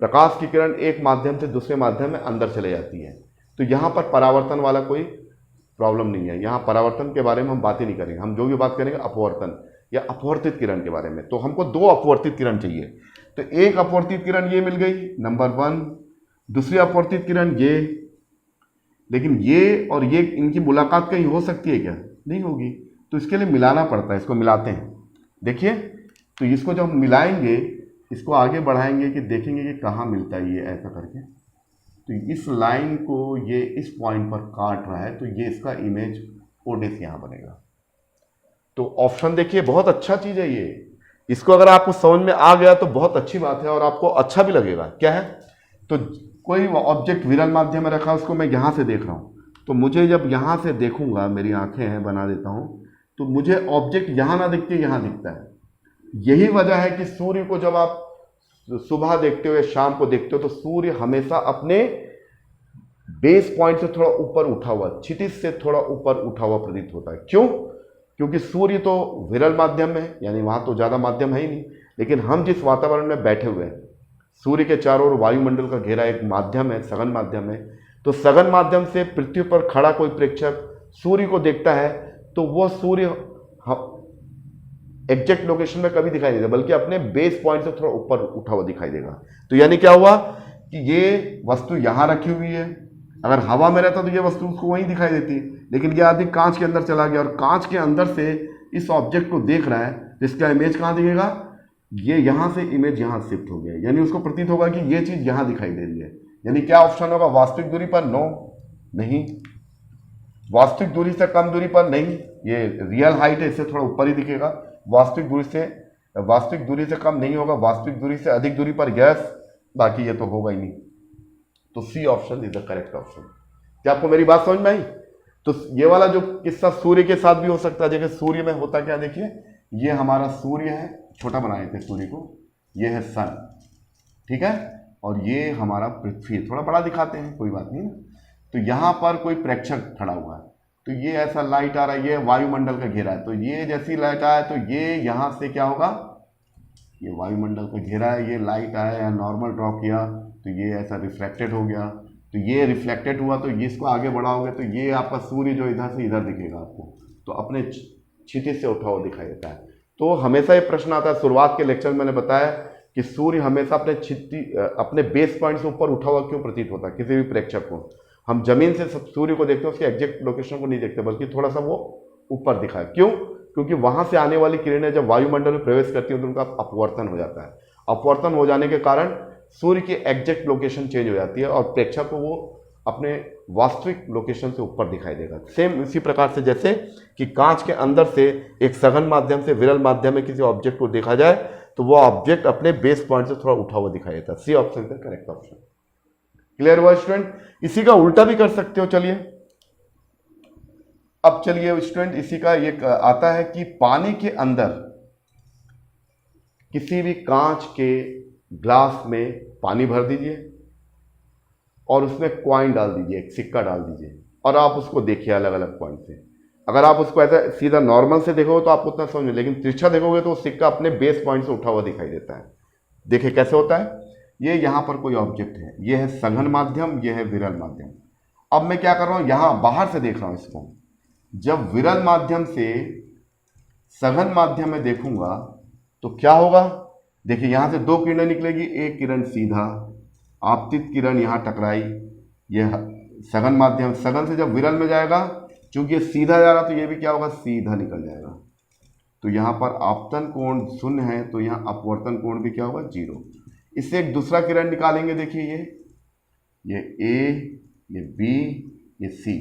प्रकाश की किरण एक माध्यम से दूसरे माध्यम में अंदर चले जाती है। तो यहां पर परावर्तन वाला कोई प्रॉब्लम नहीं है, यहां परावर्तन के बारे में हम बात ही नहीं करेंगे, हम जो भी बात करेंगे अपवर्तन या अपवर्तित किरण के बारे में। तो हमको दो अपवर्तित किरण चाहिए, तो एक अपवर्तित किरण ये मिल गई नंबर 1, दूसरी अपवर्तित किरण ये, लेकिन ये और ये, इनकी मुलाकात कहीं हो सकती है क्या? नहीं होगी, तो इसके लिए मिलाना पड़ता है, इसको मिलाते हैं। देखिए, तो इसको जब हम मिलाएंगे, इसको आगे बढ़ाएंगे कि देखेंगे कि कहाँ मिलता है, ये ऐसा करके, तो इस लाइन को ये इस पॉइंट पर काट रहा है, तो ये इसका इमेज ओडेस यहाँ बनेगा। तो ऑप्शन देखिए, बहुत अच्छा चीज है ये, इसको अगर आपको समझ में आ गया तो बहुत अच्छी बात है और आपको अच्छा भी लगेगा। क्या है? तो कोई ऑब्जेक्ट विरल माध्यम में रखा, उसको मैं यहाँ से देख रहा हूँ, तो मुझे जब यहाँ से देखूंगा, मेरी आंखें हैं, बना देता हूँ, तो मुझे ऑब्जेक्ट यहाँ ना दिख के यहाँ दिखता है। यही वजह है कि सूर्य को जब आप सुबह देखते हो या शाम को देखते हो तो सूर्य हमेशा अपने बेस पॉइंट से थोड़ा ऊपर उठा हुआ, क्षितिज से थोड़ा ऊपर उठा हुआ प्रतीत होता है। क्यों? क्योंकि सूर्य तो विरल माध्यम में है, यानी वहां तो ज्यादा माध्यम है ही नहीं, लेकिन हम जिस वातावरण में बैठे हुए हैं, सूर्य के चारों ओर वायुमंडल का घेरा एक माध्यम है, सघन माध्यम है। तो सघन माध्यम से पृथ्वी पर खड़ा कोई प्रेक्षक सूर्य को देखता है तो वो सूर्य एग्जैक्ट लोकेशन में कभी दिखाई नहीं देगा, बल्कि अपने बेस पॉइंट से थोड़ा ऊपर उठा हुआ दिखाई देगा। तो यानी क्या हुआ कि ये वस्तु यहां रखी हुई है, अगर हवा में रहता तो ये वस्तु उसको वहीं दिखाई देती, लेकिन ये आदमी कांच के अंदर चला गया और कांच के अंदर से इस ऑब्जेक्ट को देख रहा है, तो इसका इमेज कहाँ दिखेगा, ये यहाँ से इमेज यहाँ शिफ्ट हो गया, यानी उसको प्रतीत होगा कि ये चीज़ यहाँ दिखाई दे रही है। यानी क्या ऑप्शन होगा, वास्तविक दूरी पर? नो, नहीं। वास्तविक दूरी से कम दूरी पर? नहीं। ये रियल हाइट है, इससे थोड़ा ऊपर ही दिखेगा। वास्तविक दूरी से कम नहीं होगा, वास्तविक दूरी से अधिक दूरी पर? यस। बाकी ये तो होगा ही नहीं। तो C option is the correct option. क्या आपको मेरी बात समझ में आई? तो ये वाला जो किस्सा सूर्य के साथ भी हो सकता है। देखिए सूर्य में होता क्या, देखिए ये हमारा सूर्य है, छोटा बनाए थे सूर्य को, ये है सन, ठीक है, और ये हमारा पृथ्वी, थोड़ा बड़ा दिखाते हैं, कोई बात नहीं ना। तो यहाँ पर कोई प्रेक्षक खड़ा हुआ है, तो ये ऐसा लाइट आ रहा है, ये वायुमंडल का घेरा है, तो ये जैसी लाइट आया तो ये यहाँ से क्या होगा, ये वायुमंडल का घेरा है, ये लाइट आया या नॉर्मल ड्रॉ किया तो ये ऐसा रिफ्लेक्टेड हो गया, तो ये रिफ्लेक्टेड हुआ तो ये इसको आगे बढ़ाओगे तो ये आपका सूर्य जो इधर से इधर दिखेगा आपको, तो अपने क्षितिज से उठा हुआ दिखाई देता है। तो हमेशा ये प्रश्न आता है, शुरुआत के लेक्चर में मैंने बताया कि सूर्य हमेशा अपने बेस पॉइंट से ऊपर उठा हुआ क्यों प्रतीत होता है किसी भी प्रेक्षक को। हम जमीन से सूर्य को देखते हैं, उसके एग्जैक्ट लोकेशन को नहीं देखते, बल्कि थोड़ा सा वो ऊपर दिखा है। क्यों? क्योंकि वहां से आने वाली किरणें जब वायुमंडल में प्रवेश करती है तो उनका अपवर्तन हो जाता है। अपवर्तन हो जाने के कारण सूर्य की एग्जैक्ट लोकेशन चेंज हो जाती है और प्रेक्षक को वो अपने वास्तविक लोकेशन से ऊपर दिखाई देगा। सेम इसी प्रकार से जैसे कि कांच के अंदर से एक सघन माध्यम से विरल माध्यम में किसी ऑब्जेक्ट को देखा जाए तो वो ऑब्जेक्ट अपने बेस पॉइंट से थोड़ा उठा हुआ दिखाई देता है। C option is the correct option. Clear हुआ स्टूडेंट? इसी का उल्टा भी कर सकते हो। चलिए अब चलिए स्टूडेंट, इसी का ये आता है कि पानी के अंदर किसी भी कांच के ग्लास में पानी भर दीजिए और उसमें कॉइन डाल दीजिए, एक सिक्का डाल दीजिए और आप उसको देखिए अलग अलग पॉइंट से। अगर आप उसको ऐसा सीधा नॉर्मल से देखोगे तो आप उतना समझ, लेकिन तिरछा देखोगे तो सिक्का अपने बेस पॉइंट से उठा हुआ दिखाई देता है। देखिए कैसे होता है। ये यहां पर कोई ऑब्जेक्ट है, ये है सघन माध्यम, ये है विरल माध्यम। अब मैं क्या कर रहा हूं, यहां बाहर से देख रहा हूं इसको। जब विरल माध्यम से सघन माध्यम में देखूंगा तो क्या होगा, देखिए यहां से दो किरणें निकलेगी, एक किरण सीधा, आपतित किरण यहां टकराई, ये सघन माध्यम, सघन से जब विरल में जाएगा, चूंकि ये सीधा जा रहा तो ये भी क्या होगा, सीधा निकल जाएगा। तो यहां पर आपतन कोण 0 है तो यहां अपवर्तन कोण भी क्या होगा, 0। इससे एक दूसरा किरण निकालेंगे, देखिए ये ए, ये बी, ये सी।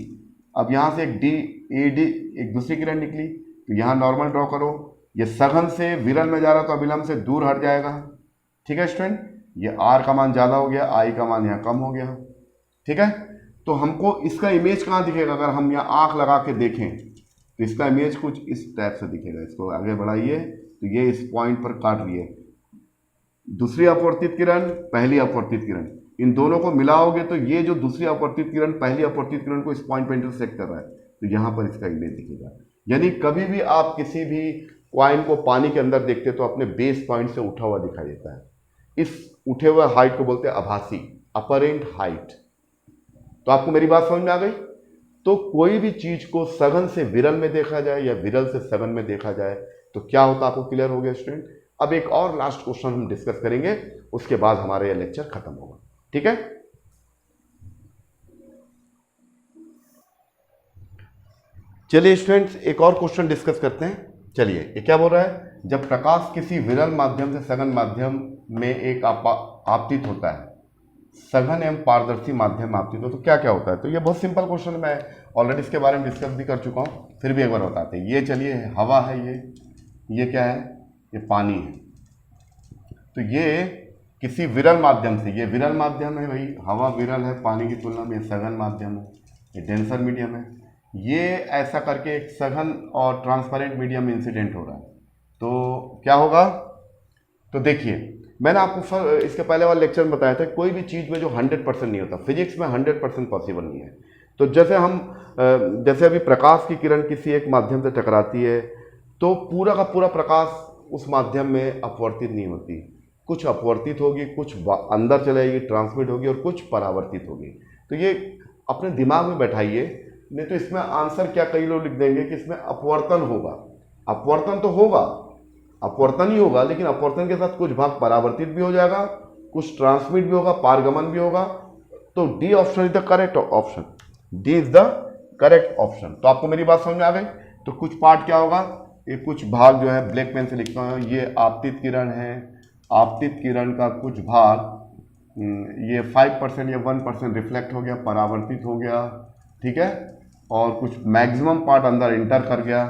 अब यहां से एक डी, ए डी, एक दूसरी किरण निकली, तो यहां नॉर्मल ड्रॉ करो। ये सघन से विरल में जा रहा तो अभिलंब से दूर हट जाएगा, ठीक है स्टूडेंट। ये आर का मान ज़्यादा हो गया, आई का मान यहाँ कम हो गया, ठीक है। तो हमको इसका इमेज कहाँ दिखेगा, अगर हम यहाँ आँख लगा के देखें तो इसका इमेज कुछ इस टाइप से दिखेगा। इसको आगे बढ़ाइए तो ये इस पॉइंट पर काट रही है, दूसरी अपवर्तित किरण, पहली अपवर्तित किरण, इन दोनों को मिलाओगे तो ये जो दूसरी अपवर्तित किरण पहली अपवर्तित किरण को इस पॉइंट पर इंटरसेक्ट कर रहा है, तो यहाँ पर इसका इमेज दिखेगा। यानी कभी भी आप किसी भी कॉइन को पानी के अंदर देखते तो अपने बेस पॉइंट से उठा हुआ दिखाई देता है। इस उठे हुए हाइट को बोलते हैं आभासी, अपरेंट हाइट। तो आपको मेरी बात समझ में आ गई। तो कोई भी चीज को सघन से विरल में देखा जाए या विरल से सघन में देखा जाए तो क्या होता, आपको क्लियर हो गया स्टूडेंट। अब एक और लास्ट क्वेश्चन हम डिस्कस करेंगे, उसके बाद हमारा यह लेक्चर खत्म होगा, ठीक है। चलिए स्टूडेंट्स एक और क्वेश्चन डिस्कस करते हैं। चलिए ये क्या बोल रहा है, जब प्रकाश किसी विरल माध्यम से सघन माध्यम में एक आपतित होता है, सघन एवं पारदर्शी माध्यम में आपतित हो तो क्या क्या होता है। तो ये बहुत सिंपल क्वेश्चन, मैं ऑलरेडी इसके बारे में डिस्कस भी कर चुका हूँ, फिर भी एक बार बताते हैं। ये चलिए हवा है, ये क्या है, ये पानी है। तो ये किसी विरल माध्यम से, ये विरल माध्यम है भाई, हवा विरल है पानी की तुलना में, सघन माध्यम है, ये डेंसर मीडियम है। ये ऐसा करके एक सघन और ट्रांसपेरेंट मीडियम में इंसिडेंट हो रहा है, तो क्या होगा। तो देखिए मैंने आपको इसके पहले वाले लेक्चर में बताया था, कोई भी चीज़ में जो 100% नहीं होता, फिजिक्स में 100% पॉसिबल नहीं है। तो जैसे अभी प्रकाश की किरण किसी एक माध्यम से टकराती है तो पूरा का पूरा प्रकाश उस माध्यम में अपवर्तित नहीं होती, कुछ अपवर्तित होगी, कुछ अंदर चलेगी, ट्रांसमिट होगी और कुछ परावर्तित होगी। तो ये अपने दिमाग में बैठाइए, नहीं तो इसमें आंसर क्या कई लोग लिख देंगे कि इसमें अपवर्तन होगा। अपवर्तन तो होगा, अपवर्तन ही होगा, लेकिन अपवर्तन के साथ कुछ भाग परावर्तित भी हो जाएगा, कुछ ट्रांसमिट भी होगा, पारगमन भी होगा, तो D option is the correct option, D is the correct option. तो आपको मेरी बात समझ में आ गई। तो कुछ पार्ट क्या होगा, ये कुछ भाग जो है ब्लैक पेन से लिखता हूँ, ये आपतित किरण है, आपतित किरण का कुछ भाग ये 5% या 1% रिफ्लेक्ट हो गया, परावर्तित हो गया, ठीक है, और कुछ मैक्सिमम पार्ट अंदर इंटर कर गया।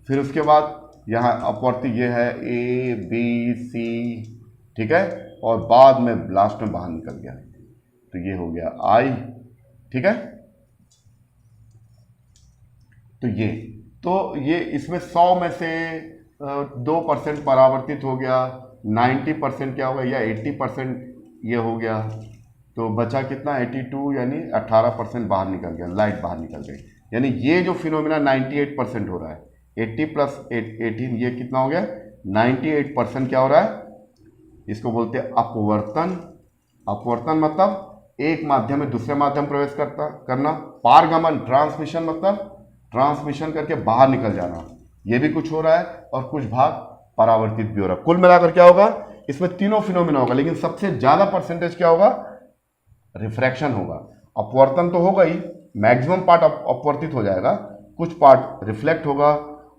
फिर उसके बाद यहाँ अपवर्ती ये है ए बी सी, ठीक है, और बाद में लास्ट में बाहर निकल गया, तो ये हो गया आई, ठीक है। तो ये इसमें 100 में से 2% परावर्तित हो गया, 90% क्या हो गया, या 80% ये हो गया, तो बचा कितना 82, यानी 18% बाहर निकल गया, लाइट बाहर निकल गई। यानी ये जो फिनोमिना 98% हो रहा है, 80 + 18 ये कितना हो गया, 98% क्या हो रहा है, इसको बोलते हैं अपवर्तन। अपवर्तन मतलब एक माध्यम में दूसरे माध्यम प्रवेश करना। पारगमन ट्रांसमिशन मतलब ट्रांसमिशन करके बाहर निकल जाना, ये भी कुछ हो रहा है, और कुछ भाग परावर्तित भी हो रहा है। कुल मिलाकर क्या होगा, इसमें तीनों फिनोमिना होगा, लेकिन सबसे ज्यादा परसेंटेज क्या होगा, रिफ्रैक्शन होगा। अपवर्तन तो होगा ही, मैक्सिमम पार्ट अपवर्तित हो जाएगा, कुछ पार्ट रिफ्लेक्ट होगा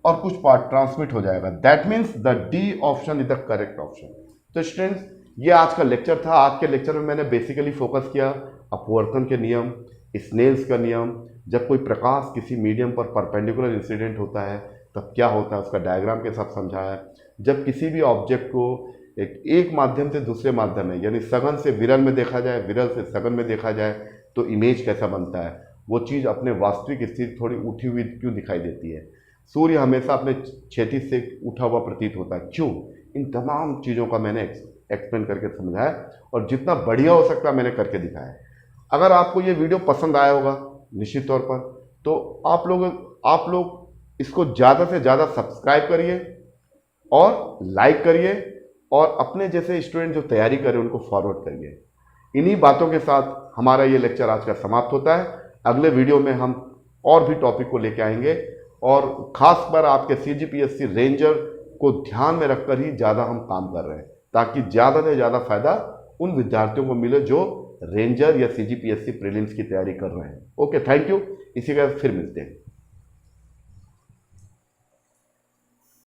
और कुछ पार्ट ट्रांसमिट हो जाएगा। That means the D option is the correct option. तो स्टूडेंट्स, ये आज का लेक्चर था। आज के लेक्चर में मैंने बेसिकली फोकस किया अपवर्तन के नियम, स्नेल्स का नियम, जब कोई प्रकाश किसी मीडियम पर परपेंडिकुलर इंसिडेंट होता है तब क्या होता है, उसका डायग्राम के साथ समझाया। जब किसी भी ऑब्जेक्ट को एक माध्यम से दूसरे माध्यम में, यानी सघन से विरल में देखा जाए, विरल से सघन में देखा जाए, तो इमेज कैसा बनता है, वो चीज़ अपने वास्तविक स्थिति थोड़ी उठी हुई क्यों दिखाई देती है, सूर्य हमेशा अपने क्षैतिज से उठा हुआ प्रतीत होता है क्यों, इन तमाम चीज़ों का मैंने एक्सप्लेन करके समझाया, और जितना बढ़िया हो सकता है मैंने करके दिखाया। अगर आपको ये वीडियो पसंद आया होगा निश्चित तौर पर, तो आप लोग इसको ज़्यादा से ज़्यादा सब्सक्राइब करिए और लाइक करिए, और अपने जैसे स्टूडेंट जो तैयारी करें उनको फॉरवर्ड करिए। इन्हीं बातों के साथ हमारा ये लेक्चर आज का समाप्त होता है। अगले वीडियो में हम और भी टॉपिक को लेके आएंगे, और खास पर आपके CGPSC रेंजर को ध्यान में रखकर ही ज़्यादा हम काम कर रहे हैं, ताकि ज़्यादा से ज़्यादा फायदा उन विद्यार्थियों को मिले जो रेंजर या CGPSC प्रीलिम्स की तैयारी कर रहे हैं। Okay, thank you. इसी के साथ फिर मिलते हैं।